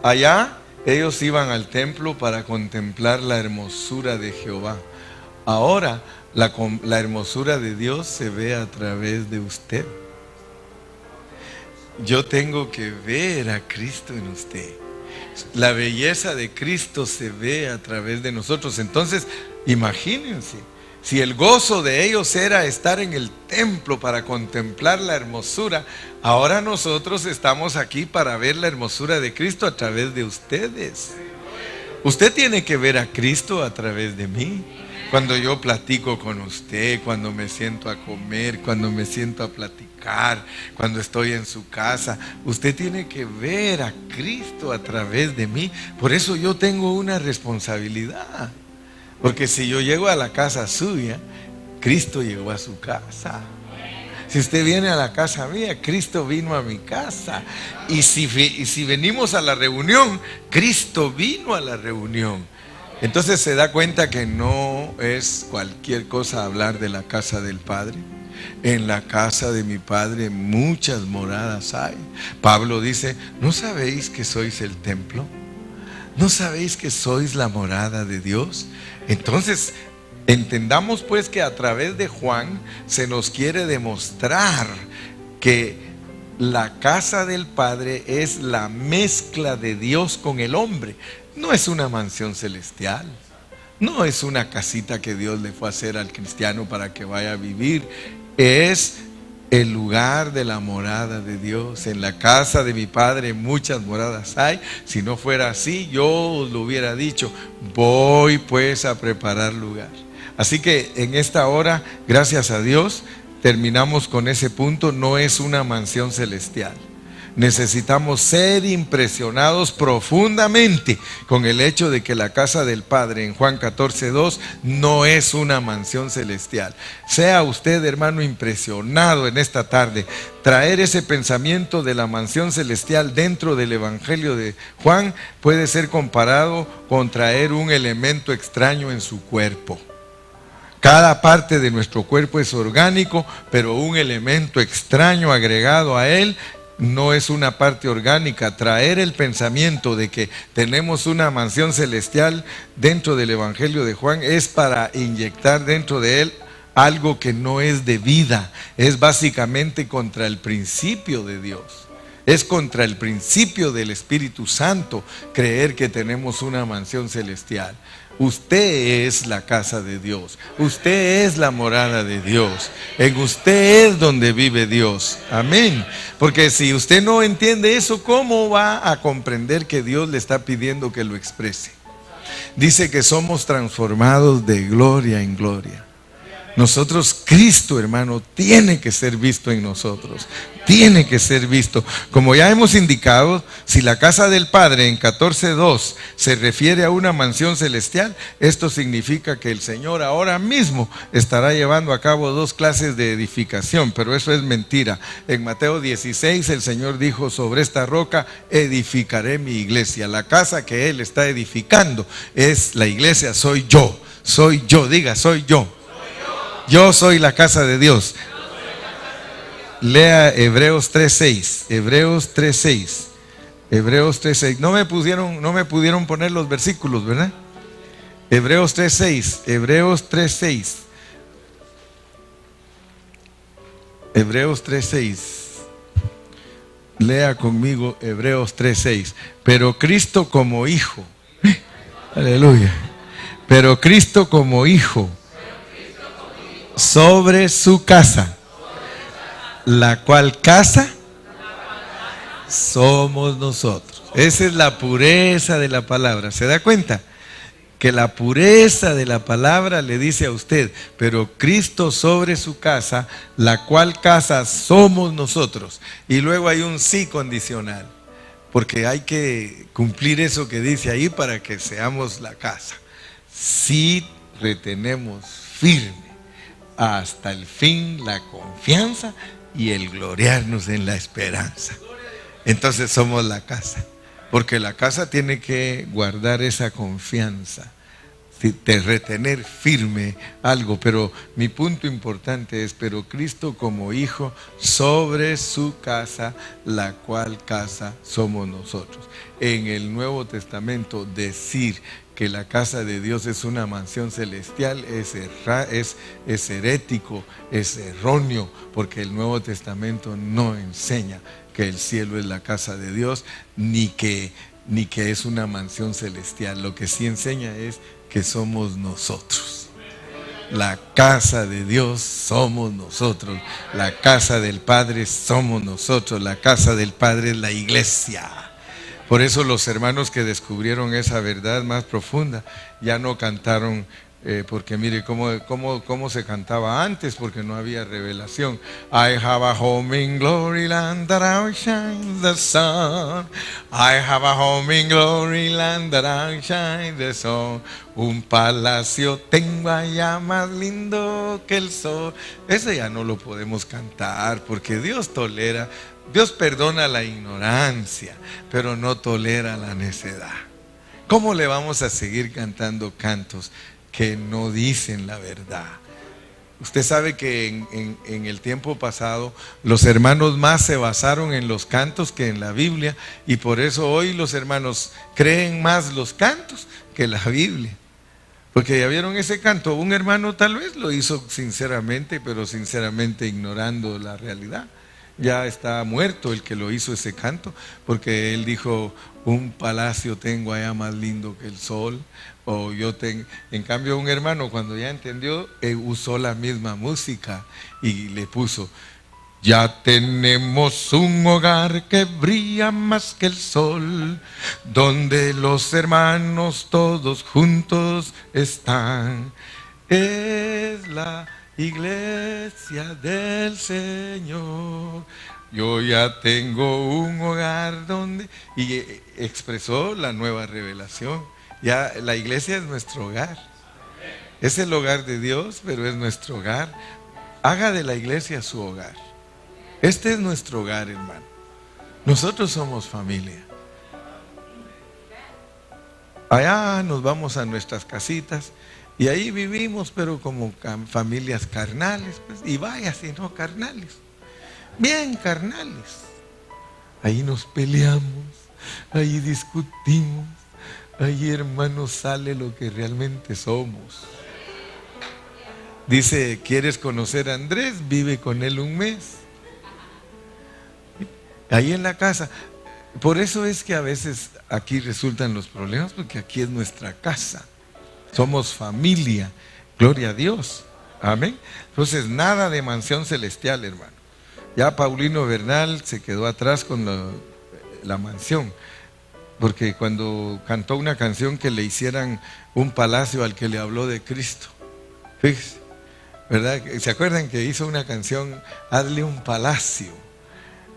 Allá ellos iban al templo para contemplar la hermosura de Jehová. Ahora la hermosura de Dios se ve a través de usted. Yo tengo que ver a Cristo en usted. La belleza de Cristo se ve a través de nosotros. Entonces, imagínense, si el gozo de ellos era estar en el templo para contemplar la hermosura, ahora nosotros estamos aquí para ver la hermosura de Cristo a través de ustedes. Usted tiene que ver a Cristo a través de mí. Cuando yo platico con usted, cuando me siento a comer, cuando me siento a platicar, cuando estoy en su casa, usted tiene que ver a Cristo a través de mí. Por eso yo tengo una responsabilidad. Porque si yo llego a la casa suya, Cristo llegó a su casa. Si usted viene a la casa mía, Cristo vino a mi casa. Y si venimos a la reunión, Cristo vino a la reunión. Entonces se da cuenta que no es cualquier cosa hablar de la casa del Padre. En la casa de mi Padre muchas moradas hay. Pablo dice, ¿no sabéis que sois el templo? ¿No sabéis que sois la morada de Dios? Entonces, entendamos pues que a través de Juan se nos quiere demostrar que la casa del Padre es la mezcla de Dios con el hombre. No es una mansión celestial, no es una casita que Dios le fue a hacer al cristiano para que vaya a vivir. Es el lugar de la morada de Dios. En la casa de mi Padre muchas moradas hay. Si no fuera así, yo os lo hubiera dicho. Voy pues a preparar lugar. Así que en esta hora, gracias a Dios, terminamos con ese punto. No es una mansión celestial. Necesitamos ser impresionados profundamente con el hecho de que la casa del Padre en Juan 14:2 no es una mansión celestial. Sea usted, hermano, impresionado en esta tarde. Traer ese pensamiento de la mansión celestial dentro del Evangelio de Juan puede ser comparado con traer un elemento extraño en su cuerpo. Cada parte de nuestro cuerpo es orgánico, pero un elemento extraño agregado a él no es una parte orgánica. Traer el pensamiento de que tenemos una mansión celestial dentro del Evangelio de Juan es para inyectar dentro de él algo que no es de vida. Es básicamente contra el principio de Dios. Es contra el principio del Espíritu Santo creer que tenemos una mansión celestial. Usted es la casa de Dios. Usted es la morada de Dios. En usted es donde vive Dios. Amén. Porque si usted no entiende eso, ¿cómo va a comprender que Dios le está pidiendo que lo exprese? Dice que somos transformados de gloria en gloria. Nosotros, Cristo, hermano, tiene que ser visto en nosotros. Tiene que ser visto. Como ya hemos indicado, si la casa del Padre en 14:2 se refiere a una mansión celestial, esto significa que el Señor ahora mismo estará llevando a cabo 2 clases de edificación, pero eso es mentira. En Mateo 16 el Señor dijo: sobre esta roca edificaré mi iglesia. La casa que Él está edificando es la iglesia, soy yo. Soy yo, diga, soy yo. Yo soy la casa de Dios. Lea Hebreos 3:6. Hebreos 3:6. Hebreos 3:6. No me pudieron poner los versículos, ¿verdad? Hebreos 3:6. Hebreos 3:6. Hebreos 3:6. Lea conmigo Hebreos 3:6. Pero Cristo como hijo. Aleluya. Pero Cristo como hijo sobre su casa, la cual casa somos nosotros. Esa es la pureza de la palabra. ¿Se da cuenta? Que la pureza de la palabra le dice a usted: pero Cristo sobre su casa, la cual casa somos nosotros. Y luego hay un sí condicional, porque hay que cumplir eso que dice ahí para que seamos la casa. Si retenemos firme hasta el fin la confianza y el gloriarnos en la esperanza, entonces somos la casa. Porque la casa tiene que guardar esa confianza, de retener firme algo. Pero mi punto importante es: pero Cristo como hijo sobre su casa, la cual casa somos nosotros. En el Nuevo Testamento decir que la casa de Dios es una mansión celestial es herético, es erróneo, porque el Nuevo Testamento no enseña que el cielo es la casa de Dios, ni que es una mansión celestial. Lo que sí enseña es que somos nosotros. La casa de Dios somos nosotros. La casa del Padre somos nosotros. La casa del Padre es la iglesia. Por eso los hermanos que descubrieron esa verdad más profunda ya no cantaron, porque mire cómo se cantaba antes, porque no había revelación. I have a home in glory land that outshines the sun. I have a home in glory land that outshines the sun. Un palacio tengo allá más lindo que el sol. Ese ya no lo podemos cantar, porque Dios perdona la ignorancia, pero no tolera la necedad. ¿Cómo le vamos a seguir cantando cantos que no dicen la verdad? Usted sabe que en el tiempo pasado los hermanos más se basaron en los cantos que en la Biblia, y por eso hoy los hermanos creen más los cantos que la Biblia. Porque ya vieron ese canto, un hermano tal vez lo hizo sinceramente, pero sinceramente ignorando la realidad. Ya está muerto el que lo hizo ese canto, porque él dijo: un palacio tengo allá más lindo que el sol. O en cambio, un hermano, cuando ya entendió, usó la misma música y le puso: ya tenemos un hogar que brilla más que el sol, donde los hermanos todos juntos están. Es la iglesia del Señor. Yo ya tengo un hogar donde... Y expresó la nueva revelación. Ya la iglesia es nuestro hogar. Es el hogar de Dios, pero es nuestro hogar. Haga de la iglesia su hogar. Este es nuestro hogar, hermano. Nosotros somos familia. Allá nos vamos a nuestras casitas y ahí vivimos, pero como familias carnales, pues, y vaya si no carnales, bien carnales. Ahí nos peleamos, ahí discutimos, ahí, hermanos, sale lo que realmente somos. Dice, ¿quieres conocer a Andrés? Vive con él un mes. Ahí en la casa. Por eso es que a veces aquí resultan los problemas, porque aquí es nuestra casa. Somos familia. Gloria a Dios. Amén. Entonces, nada de mansión celestial, hermano. Ya Paulino Bernal se quedó atrás con la mansión. Porque cuando cantó una canción que le hicieran un palacio al que le habló de Cristo. Fíjese, ¿verdad? ¿Se acuerdan que hizo una canción, hazle un palacio?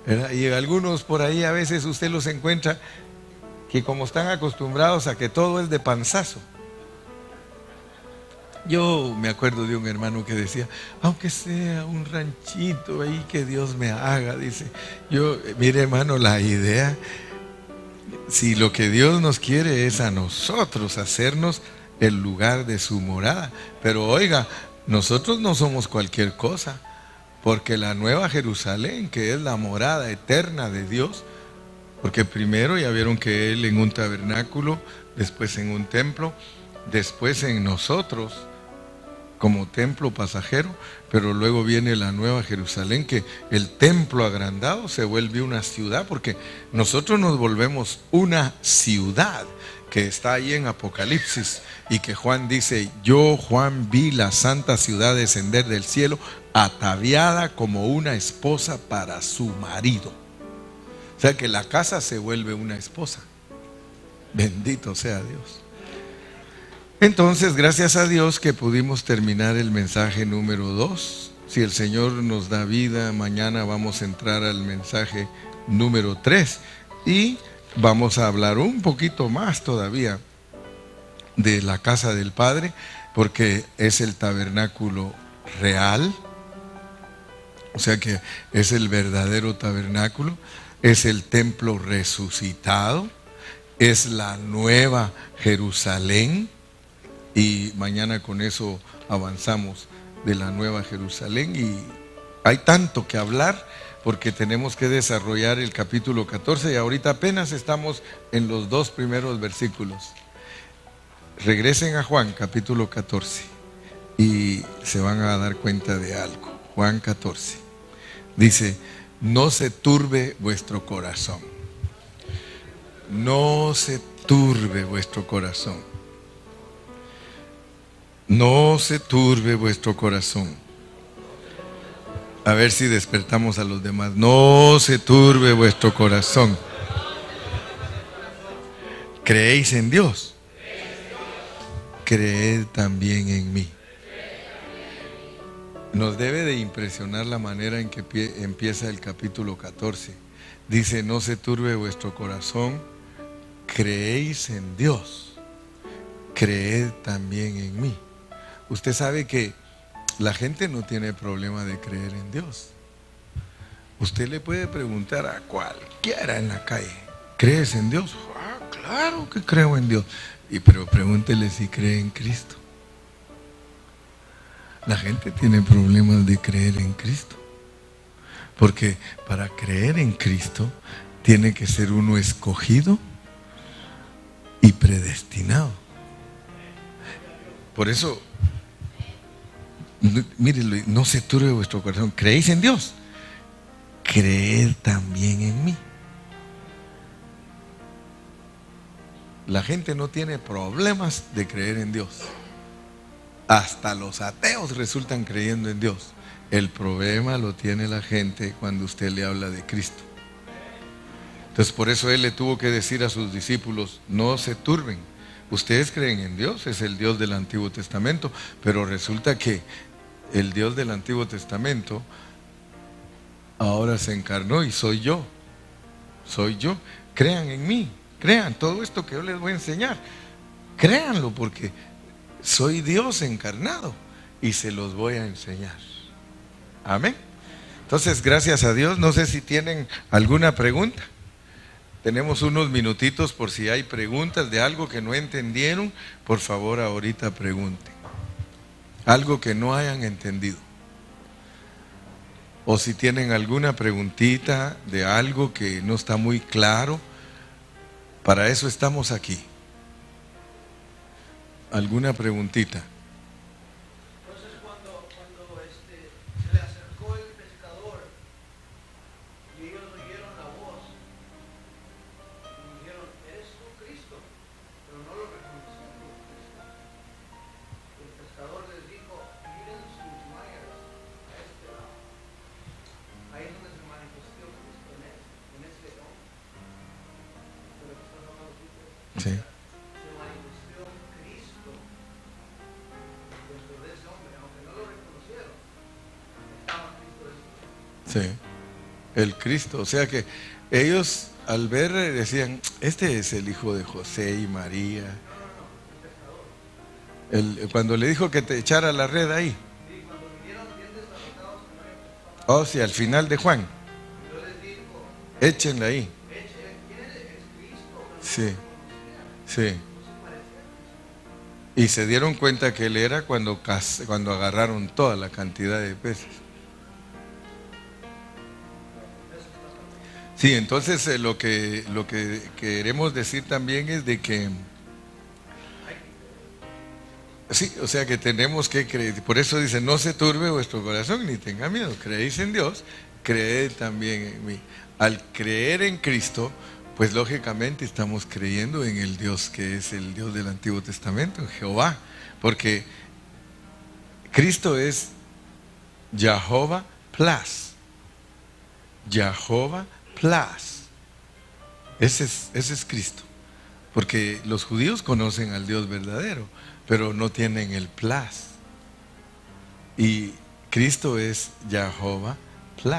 ¿Verdad? Y algunos por ahí a veces usted los encuentra que como están acostumbrados a que todo es de panzazo. Yo me acuerdo de un hermano que decía, aunque sea un ranchito ahí que Dios me haga, dice. Yo, mire hermano, la idea, si lo que Dios nos quiere es a nosotros hacernos el lugar de su morada, pero oiga, nosotros no somos cualquier cosa. Porque la nueva Jerusalén, que es la morada eterna de Dios, porque primero ya vieron que Él en un tabernáculo, después en un templo, después en nosotros, como templo pasajero, pero luego viene la nueva Jerusalén, que el templo agrandado se vuelve una ciudad, porque nosotros nos volvemos una ciudad, que está ahí en Apocalipsis, y que Juan dice, yo Juan vi la santa ciudad descender del cielo, ataviada como una esposa para su marido. O sea que la casa se vuelve una esposa. Bendito sea Dios. Entonces, gracias a Dios que pudimos terminar el mensaje número 2. Si el Señor nos da vida, mañana vamos a entrar al mensaje número 3 y vamos a hablar un poquito más todavía de la casa del Padre, porque es el tabernáculo real, o sea que es el verdadero tabernáculo, es el templo resucitado, es la nueva Jerusalén, y mañana con eso avanzamos de la nueva Jerusalén, y hay tanto que hablar porque tenemos que desarrollar el capítulo 14 y ahorita apenas estamos en los 2 primeros versículos. Regresen a Juan capítulo 14 y se van a dar cuenta de algo. Juan 14 dice, no se turbe vuestro corazón. No se turbe vuestro corazón. No se turbe vuestro corazón. A ver si despertamos a los demás. No se turbe vuestro corazón. ¿Creéis en Dios? Creed también en mí. Nos debe de impresionar la manera en que empieza el capítulo 14. Dice, no se turbe vuestro corazón, creéis en Dios, creed también en mí. Usted sabe que la gente no tiene problema de creer en Dios. Usted le puede preguntar a cualquiera en la calle, ¿crees en Dios? Ah, claro que creo en Dios. Pero pregúntele si cree en Cristo. La gente tiene problemas de creer en Cristo. Porque para creer en Cristo tiene que ser uno escogido y predestinado. Por eso, mire, no se turbe vuestro corazón. ¿Creéis en Dios? Creed también en mí. La gente no tiene problemas de creer en Dios. Hasta los ateos resultan creyendo en Dios. El problema lo tiene la gente cuando usted le habla de Cristo. Entonces por eso Él le tuvo que decir a sus discípulos, no se turben. Ustedes creen en Dios, es el Dios del Antiguo Testamento, pero resulta que el Dios del Antiguo Testamento ahora se encarnó y soy yo. Soy yo. Crean en mí. Crean todo esto que yo les voy a enseñar. Créanlo porque soy Dios encarnado y se los voy a enseñar. Amén. Entonces, gracias a Dios. No sé si tienen alguna pregunta. Tenemos unos minutitos por si hay preguntas de algo que no entendieron. Por favor, ahorita pregunten. Algo que no hayan entendido. O si tienen alguna preguntita de algo que no está muy claro. Para eso estamos aquí. ¿Alguna preguntita? Entonces cuando se le acercó el pescador y ellos oyeron la voz y dijeron, ¿eres tú Cristo? Pero no lo reconocieron como Cristo. El pescador les dijo, miren sus mallas a este lado. Ahí es donde se manifestó Cristo en ese hombre. De lo que estás hablando tú, pues. Sí. Se manifestó Cristo dentro de ese hombre, aunque no lo reconocieron, estaba Cristo dentro. Sí. El Cristo. O sea que ellos al ver decían, este es el hijo de José y María. Cuando le dijo que te echara la red ahí. Sí, cuando vinieron 10 desafiados que no habían pescado nada, Oh, sí, al final de Juan. yo les digo, Échenla ahí. ¿quién es Cristo? Pero no Sí, lo sí. conocían, no se parecía a Cristo. Y se dieron cuenta que él era cuando agarraron toda la cantidad de peces. Sí, entonces lo que queremos decir también es de que sí, o sea que tenemos que creer. Por eso dice, no se turbe vuestro corazón ni tenga miedo. Creéis en Dios, creed también en mí. Al creer en Cristo, pues lógicamente estamos creyendo en el Dios que es el Dios del Antiguo Testamento, en Jehová. Porque Cristo es Jehová Plus. Jehová Plus. Ese es Cristo. Porque los judíos conocen al Dios verdadero, pero no tienen el plus. Y Cristo es Jehová Plus.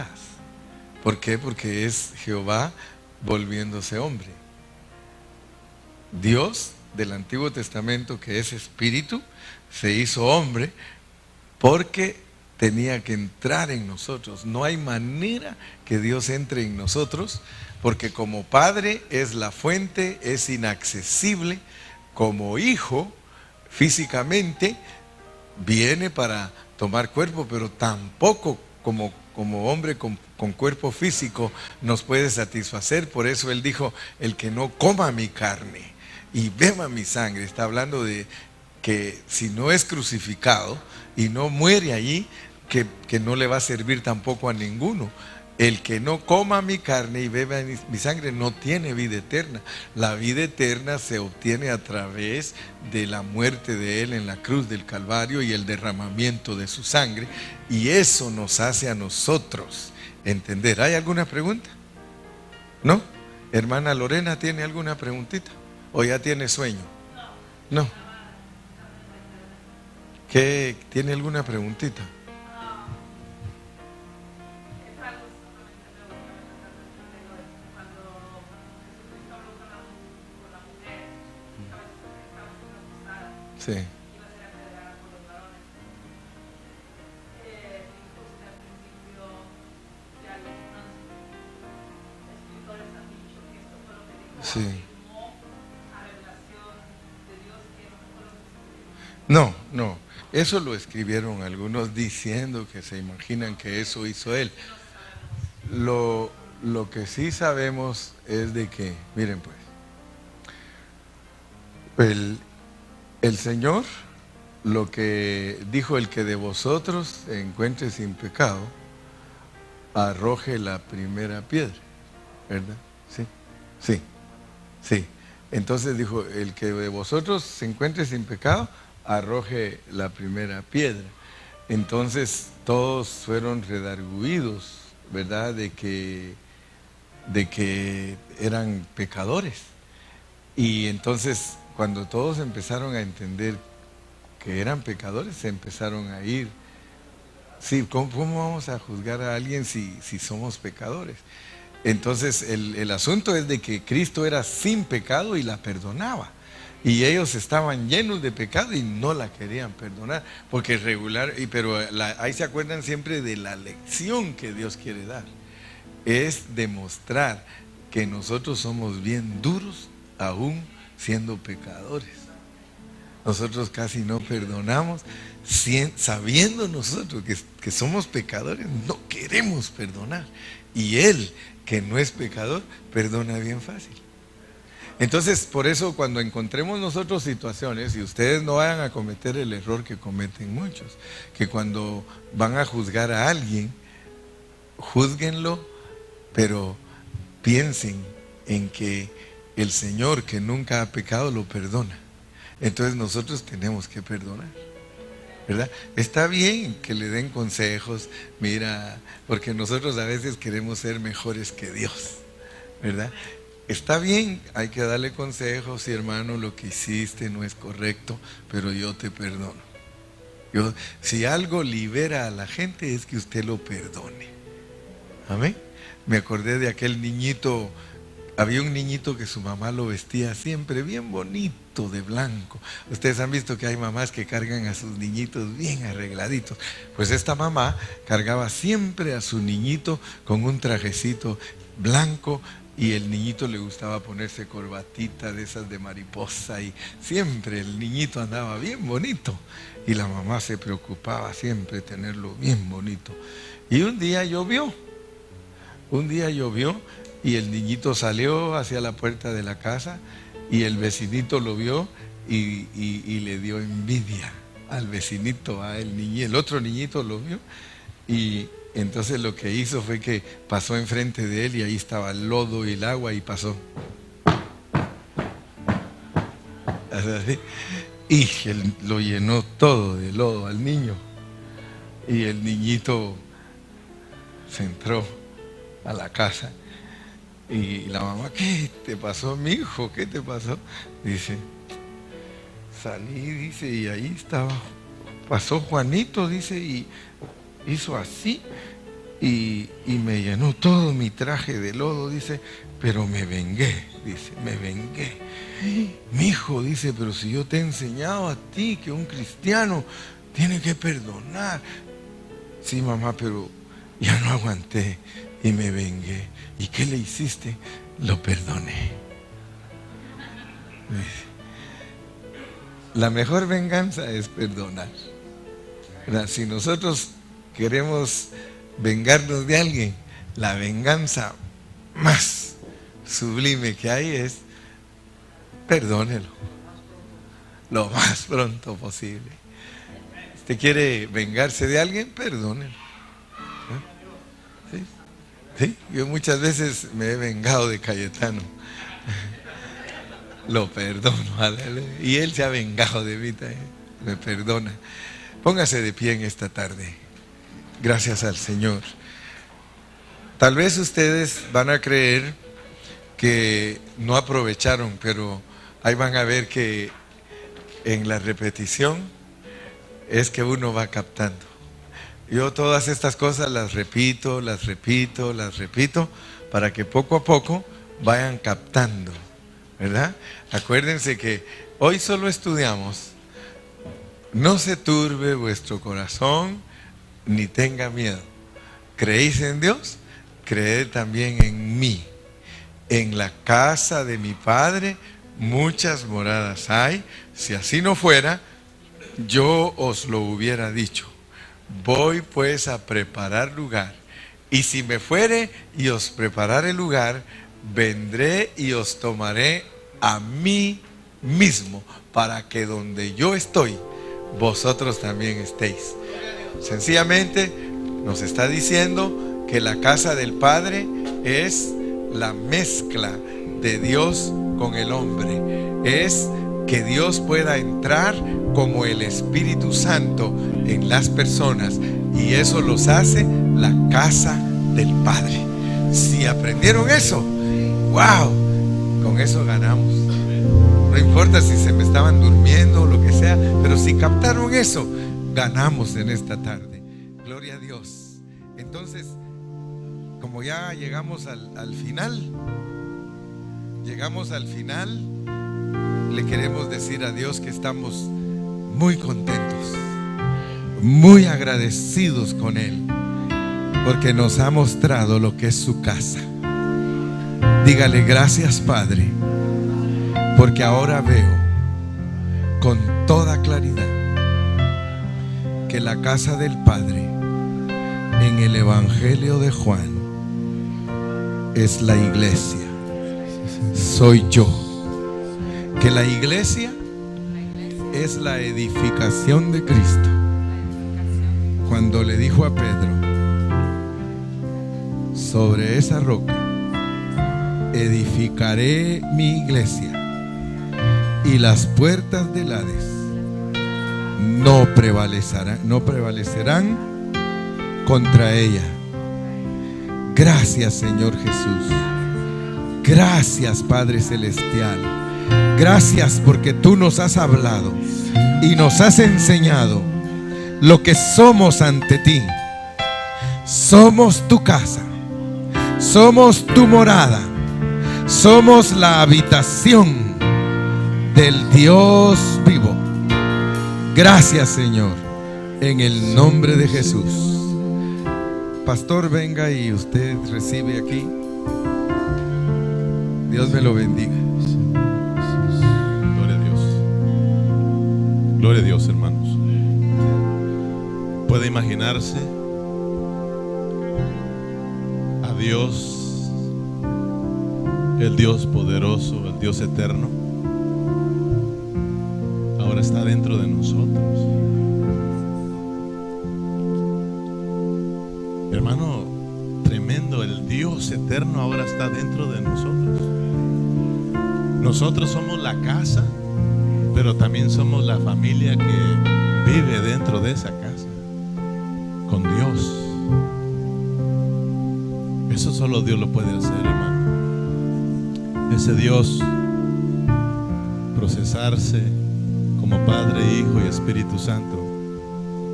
¿Por qué? Porque es Jehová volviéndose hombre. Dios del Antiguo Testamento, que es espíritu, se hizo hombre porque tenía que entrar en nosotros. No hay manera que Dios entre en nosotros, porque como Padre es la fuente, es inaccesible. Como Hijo, físicamente, viene para tomar cuerpo, pero tampoco como hombre con cuerpo físico nos puede satisfacer. Por eso Él dijo, el que no coma mi carne y beba mi sangre, está hablando de que si no es crucificado y no muere allí, que no le va a servir tampoco a ninguno. El que no coma mi carne y beba mi sangre no tiene vida eterna. La vida eterna se obtiene a través de la muerte de Él en la cruz del Calvario y el derramamiento de su sangre. Y eso nos hace a nosotros entender. ¿Hay alguna pregunta? ¿No? Hermana Lorena, ¿tiene alguna preguntita? ¿O ya tiene sueño? No. ¿Qué? ¿Tiene alguna preguntita? Sí. Sí. No, no. Eso lo escribieron algunos diciendo que se imaginan que eso hizo él. Lo que sí sabemos es de que, miren pues, el Señor, lo que dijo, el que de vosotros se encuentre sin pecado, arroje la primera piedra, ¿verdad? Sí, sí, sí. Entonces dijo, el que de vosotros se encuentre sin pecado, arroje la primera piedra. Entonces todos fueron redargüidos, ¿verdad? De que eran pecadores. Y entonces cuando todos empezaron a entender que eran pecadores, se empezaron a ir Sí, ¿cómo vamos a juzgar a alguien si somos pecadores? Entonces el asunto es de que Cristo era sin pecado y la perdonaba. Y ellos estaban llenos de pecado y no la querían perdonar. Porque ahí se acuerdan siempre de la lección que Dios quiere dar. Es demostrar que nosotros somos bien duros aún siendo pecadores. Nosotros casi no perdonamos, sabiendo nosotros que somos pecadores, no queremos perdonar. Y Él, que no es pecador, perdona bien fácil. Entonces, por eso cuando encontremos nosotros situaciones, y ustedes no vayan a cometer el error que cometen muchos, que cuando van a juzgar a alguien, júzguenlo, pero piensen en que el Señor, que nunca ha pecado, lo perdona. Entonces nosotros tenemos que perdonar, ¿verdad? Está bien que le den consejos, mira, porque nosotros a veces queremos ser mejores que Dios, ¿verdad? Está bien, hay que darle consejos, y hermano, lo que hiciste no es correcto, pero yo te perdono. Si algo libera a la gente es que usted lo perdone. Amén. Me acordé de aquel niñito. Había un niñito que su mamá lo vestía siempre bien bonito de blanco. Ustedes han visto que hay mamás que cargan a sus niñitos bien arregladitos. Pues esta mamá cargaba siempre a su niñito con un trajecito blanco, y el niñito le gustaba ponerse corbatita de esas de mariposa, y siempre el niñito andaba bien bonito. Y la mamá se preocupaba siempre tenerlo bien bonito. Y un día llovió. Y el niñito salió hacia la puerta de la casa, y el vecinito lo vio y le dio envidia al vecinito, el otro niñito lo vio, y entonces lo que hizo fue que pasó enfrente de él, y ahí estaba el lodo y el agua, y pasó. Y él lo llenó todo de lodo al niño, y el niñito se entró a la casa. Y la mamá, ¿qué te pasó, mi hijo? ¿Qué te pasó? Dice, salí, dice, y ahí estaba. Pasó Juanito, dice, y hizo así, y me llenó todo mi traje de lodo, dice, pero me vengué, dice, me vengué. Mi hijo, dice, pero si yo te he enseñado a ti que un cristiano tiene que perdonar. Sí, mamá, pero ya no aguanté y me vengué. ¿Y qué le hiciste? Lo perdoné. La mejor venganza es perdonar. Si nosotros queremos vengarnos de alguien, la venganza más sublime que hay es perdónelo lo más pronto posible. ¿Usted quiere vengarse de alguien? Perdónelo. ¿Sí? Yo muchas veces me he vengado de Cayetano. Lo perdono, y él se ha vengado de mí también. Me perdona. Póngase de pie en esta tarde. Gracias al Señor. Tal vez ustedes van a creer que no aprovecharon, pero ahí van a ver que en la repetición es que uno va captando. Yo todas estas cosas las repito, para que poco a poco vayan captando, ¿verdad? Acuérdense que hoy solo estudiamos: no se turbe vuestro corazón, ni tenga miedo. ¿Creéis en Dios? Creed también en mí. En la casa de mi Padre muchas moradas hay. Si así no fuera, yo os lo hubiera dicho. Voy pues a preparar lugar. Y si me fuere y os preparare lugar, vendré y os tomaré a mí mismo, para que donde yo estoy, vosotros también estéis. Sencillamente nos está diciendo que la casa del Padre es la mezcla de Dios con el hombre. Es que Dios pueda entrar como el Espíritu Santo en las personas, y eso los hace la casa del Padre. Si aprendieron eso, wow, con eso ganamos. No importa si se me estaban durmiendo o lo que sea, pero si captaron eso, ganamos en esta tarde. Gloria a Dios. Entonces, como ya llegamos al final, le queremos decir a Dios que estamos muy contentos, muy agradecidos con Él, porque nos ha mostrado lo que es su casa. Dígale: gracias, Padre, porque ahora veo con toda claridad que la casa del Padre en el Evangelio de Juan es la iglesia, soy yo. Que la iglesia es la edificación de Cristo. Cuando le dijo a Pedro: sobre esa roca edificaré mi iglesia, y las puertas del Hades no prevalecerán contra ella. Gracias, Señor Jesús. Gracias, Padre Celestial. Gracias porque tú nos has hablado y nos has enseñado lo que somos ante ti. Somos tu casa, somos tu morada, somos la habitación del Dios vivo. Gracias, Señor, en el nombre de Jesús. Pastor, venga y usted recibe aquí. Dios me lo bendiga. Gloria a Dios. Gloria a Dios, hermanos. ¿Puede imaginarse a Dios, el Dios poderoso, el Dios eterno? Ahora está dentro de nosotros. Hermano, tremendo, el Dios eterno ahora está dentro de nosotros. Nosotros somos la casa, pero también somos la familia que vive dentro de esa casa, con Dios. Eso solo Dios lo puede hacer, hermano. Ese Dios procesarse como Padre, Hijo y Espíritu Santo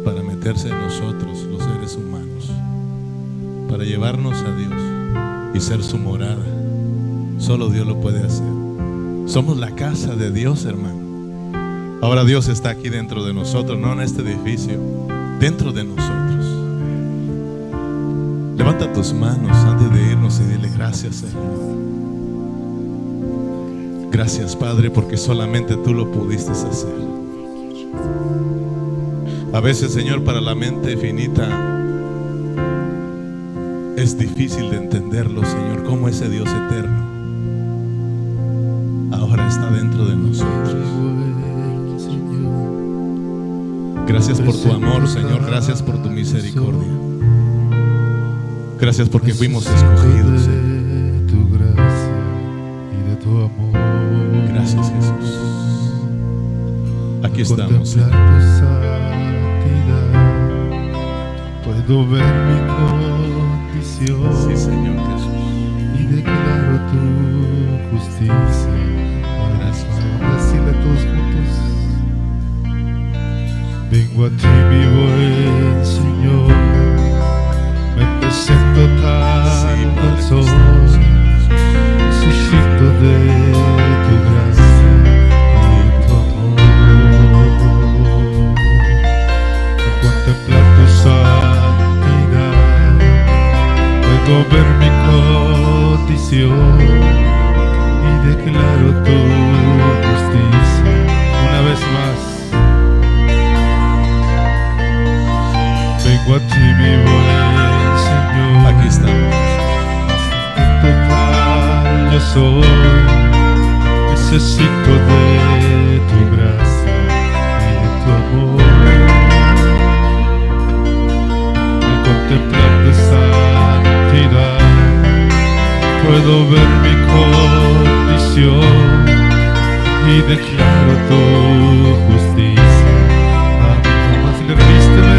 para meterse en nosotros, los seres humanos, para llevarnos a Dios y ser su morada. Solo Dios lo puede hacer. Somos la casa de Dios, hermano. Ahora Dios está aquí dentro de nosotros, no en este edificio, dentro de nosotros. Levanta tus manos antes de irnos y dile: gracias, Señor. Gracias, Padre, porque solamente tú lo pudiste hacer. A veces, Señor, para la mente finita es difícil de entenderlo, Señor, cómo ese Dios eterno ahora está dentro de nosotros. Gracias por tu amor, Señor. Gracias por tu misericordia. Gracias porque fuimos escogidos, Señor. Tu gracia y de tu amor. Gracias, Jesús. Aquí estamos, Señor. Tu santidad, puedo ver mi condición. Sí, Señor Jesús. Y declaro tu justicia. Gracias. Decirle todos juntos: vengo a ti, mi buen Señor. Me presento tal cual soy. Necesito de tu gracia y tu amor. Al contemplar tu santidad, puedo ver mi condición y declaro tu justicia. Una vez más, vengo a ti, mi buen Señor. Aquí estamos. Total yo soy, necesito de tu gracia y de tu amor. Al contemplar tu santidad, puedo ver mi condición y declaro tu justicia. Amén. Vamos a decirle: revísteme.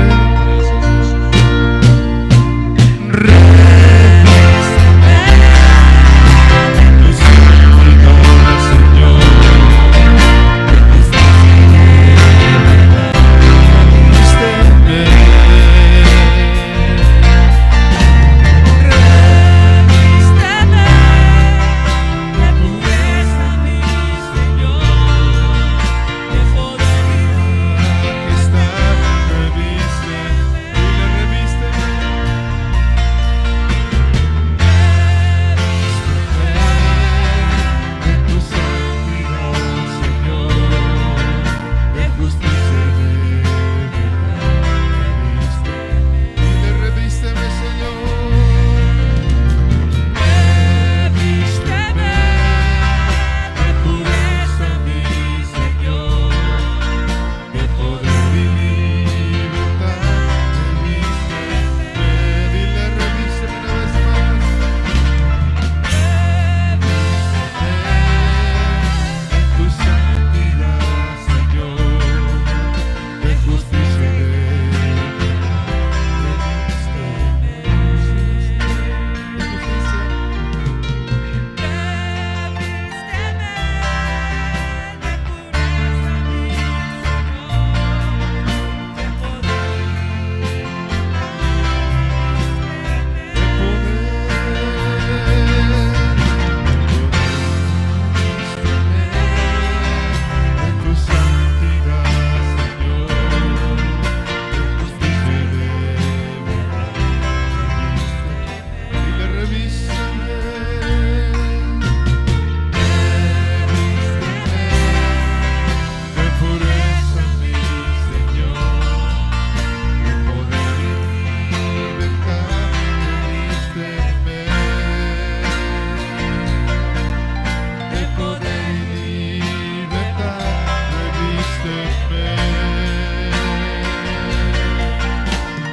en fe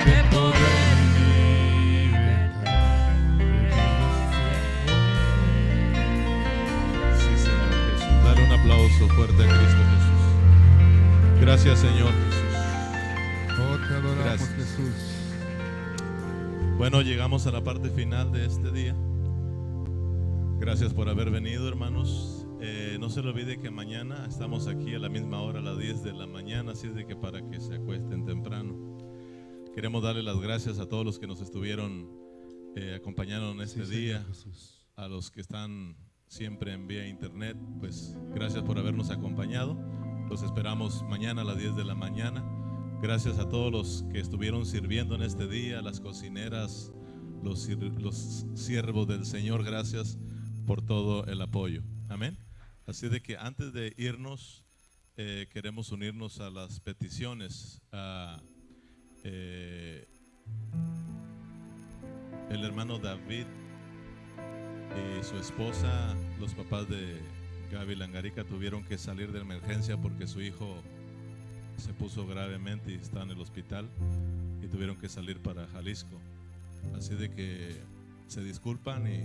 de poder y libertad. Sí, Señor Jesús. Dale un aplauso fuerte a Cristo Jesús. Gracias, Señor Jesús. Oh, te adoramos, Gracias. Jesús. Bueno, llegamos a la parte final de este día. Gracias por haber venido, hermanos. No se le olvide que mañana estamos aquí a la misma hora, a las 10 de la mañana, así es de que para que se acuesten temprano. Queremos darle las gracias a todos los que nos estuvieron acompañando en este Sí, día, Señor Jesús. a los que están siempre en vía internet, pues gracias por habernos acompañado. Los esperamos mañana a las 10 de la mañana. Gracias a todos los que estuvieron sirviendo en este día, las cocineras, los siervos del Señor, gracias por todo el apoyo. Amén. Así de que antes de irnos, queremos unirnos a las peticiones. El hermano David y su esposa, los papás de Gaby Langarica, tuvieron que salir de emergencia porque su hijo se puso gravemente y está en el hospital y tuvieron que salir para Jalisco. Así de que se disculpan y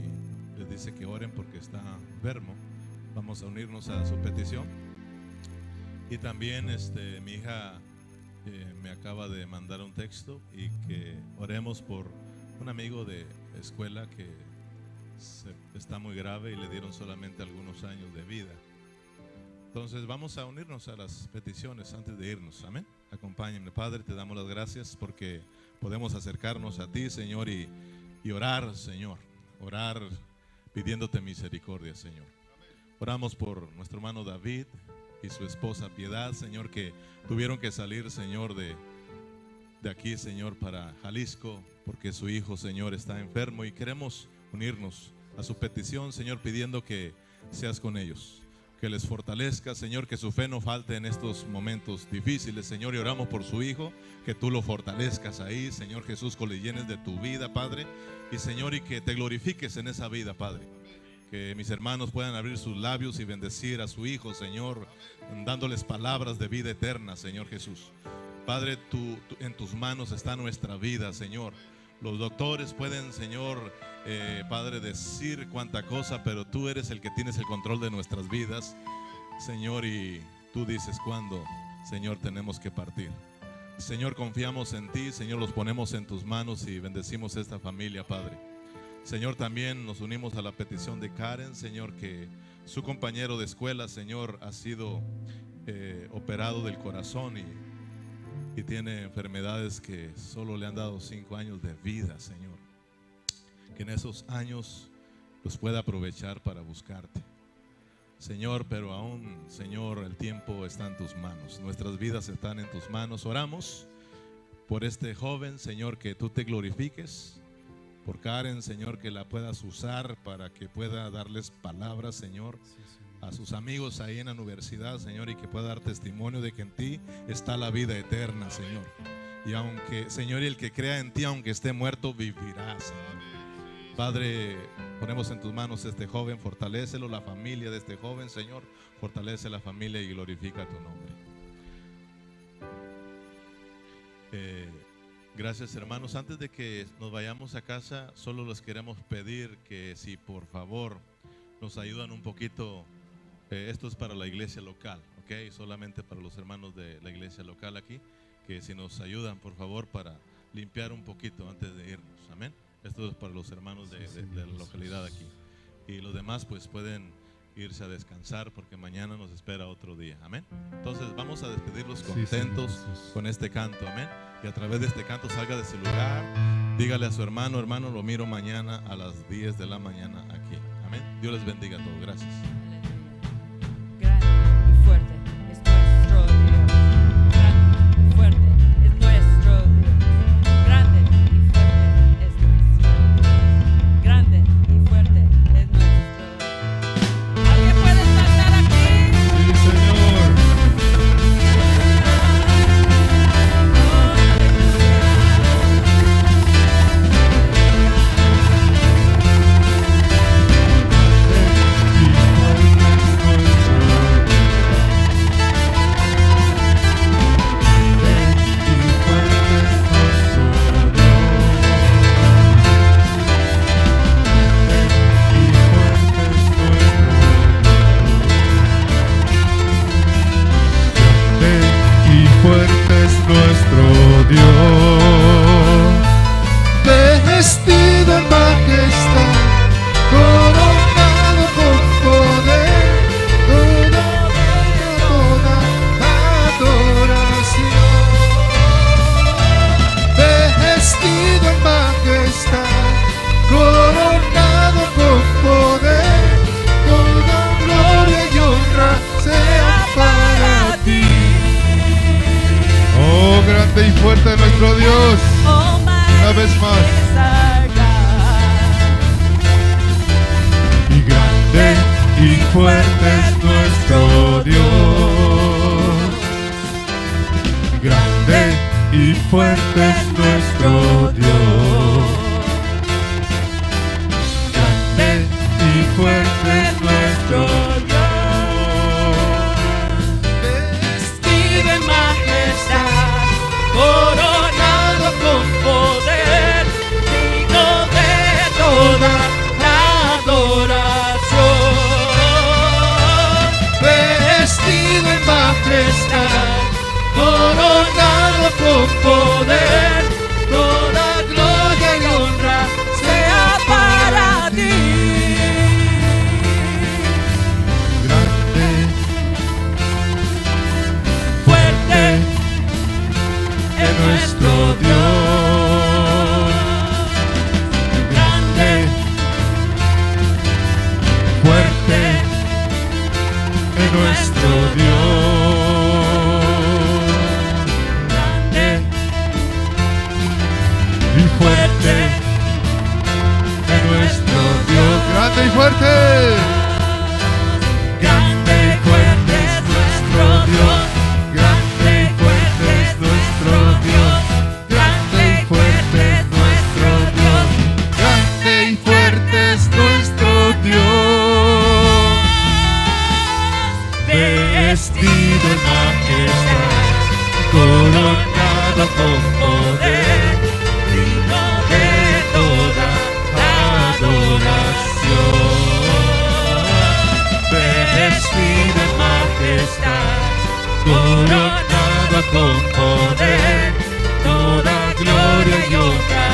les dice que oren porque está enfermo. Vamos a unirnos a su petición. Y también mi hija me acaba de mandar un texto y que oremos por un amigo de escuela que está muy grave y le dieron solamente algunos años de vida. Entonces vamos a unirnos a las peticiones antes de irnos. Amén. Acompáñenme. Padre, te damos las gracias porque podemos acercarnos a ti, Señor, y orar, Señor. Orar pidiéndote misericordia, Señor. Oramos por nuestro hermano David y su esposa Piedad, Señor, que tuvieron que salir, Señor, de aquí, Señor, para Jalisco, porque su hijo, Señor, está enfermo y queremos unirnos a su petición, Señor, pidiendo que seas con ellos, que les fortalezca, Señor, que su fe no falte en estos momentos difíciles, Señor, y oramos por su hijo, que tú lo fortalezcas ahí, Señor Jesús, que le llenes de tu vida, Padre, y Señor, y que te glorifiques en esa vida, Padre. Que mis hermanos puedan abrir sus labios y bendecir a su hijo, Señor, dándoles palabras de vida eterna, Señor Jesús. Padre, en tus manos está nuestra vida, Señor. Los doctores pueden, Señor, Padre, decir cuánta cosa, pero tú eres el que tienes el control de nuestras vidas, Señor, y tú dices cuándo, Señor, tenemos que partir. Señor, confiamos en ti, Señor, los ponemos en tus manos y bendecimos esta familia, Padre. Señor, también nos unimos a la petición de Karen, Señor, que su compañero de escuela, Señor, ha sido operado del corazón y tiene enfermedades que solo le han dado 5 años de vida, Señor. Que en esos años los pueda aprovechar para buscarte, Señor, pero aún, Señor, el tiempo está en tus manos, nuestras vidas están en tus manos. Oramos por este joven, Señor, que tú te glorifiques. Por Karen, Señor, que la puedas usar para que pueda darles palabras, Señor, a sus amigos ahí en la universidad, Señor, y que pueda dar testimonio de que en ti está la vida eterna, Señor. Y aunque, Señor, y el que crea en ti, aunque esté muerto, vivirá, Señor. Padre, ponemos en tus manos este joven, fortalécelo, la familia de este joven, Señor, fortalece la familia y glorifica tu nombre. Gracias, hermanos. Antes de que nos vayamos a casa, solo les queremos pedir que si por favor nos ayudan un poquito. Esto es para la iglesia local, ¿ok? Solamente para los hermanos de la iglesia local aquí, que si nos ayudan por favor para limpiar un poquito antes de irnos, amén. Esto es para los hermanos de la localidad aquí. Y los demás pues pueden irse a descansar porque mañana nos espera otro día, amén. Entonces vamos a despedirlos contentos con este canto, amén. Y a través de este canto salga de ese lugar, dígale a su hermano, hermano, lo miro mañana a las 10 de la mañana aquí, amén. Dios les bendiga a todos, gracias. Grande y fuerte es nuestro Dios. Grande y fuerte es nuestro Dios. Grande y fuerte es nuestro Dios. Grande y fuerte es nuestro Dios. ¿Alguien puede saltar aquí? Sí, Señor. Y fuerte es nuestro Dios. Una vez más. Y grande y fuerte es nuestro Dios. Grande y fuerte es nuestro Dios. Grande y fuerte es nuestro Dios. Vestido en majestad, coronado con poder, digno de toda la adoración. Vestido en majestad, coronado con poder, toda gloria y honra sea para ti. Grande, Fuerte es nuestro Dios. grande, Fuerte es nuestro Dios. grande, Y fuerte es nuestro Dios. Grande y fuerte. Grande y fuerte es nuestro Dios. Grande y fuerte es nuestro Dios. Grande y fuerte es nuestro Dios. Grande y fuerte es nuestro Dios. Vestido en majestad, coronado con poder, digno de toda adoración. Vestido en majestad, coronado con poder, toda gloria y honra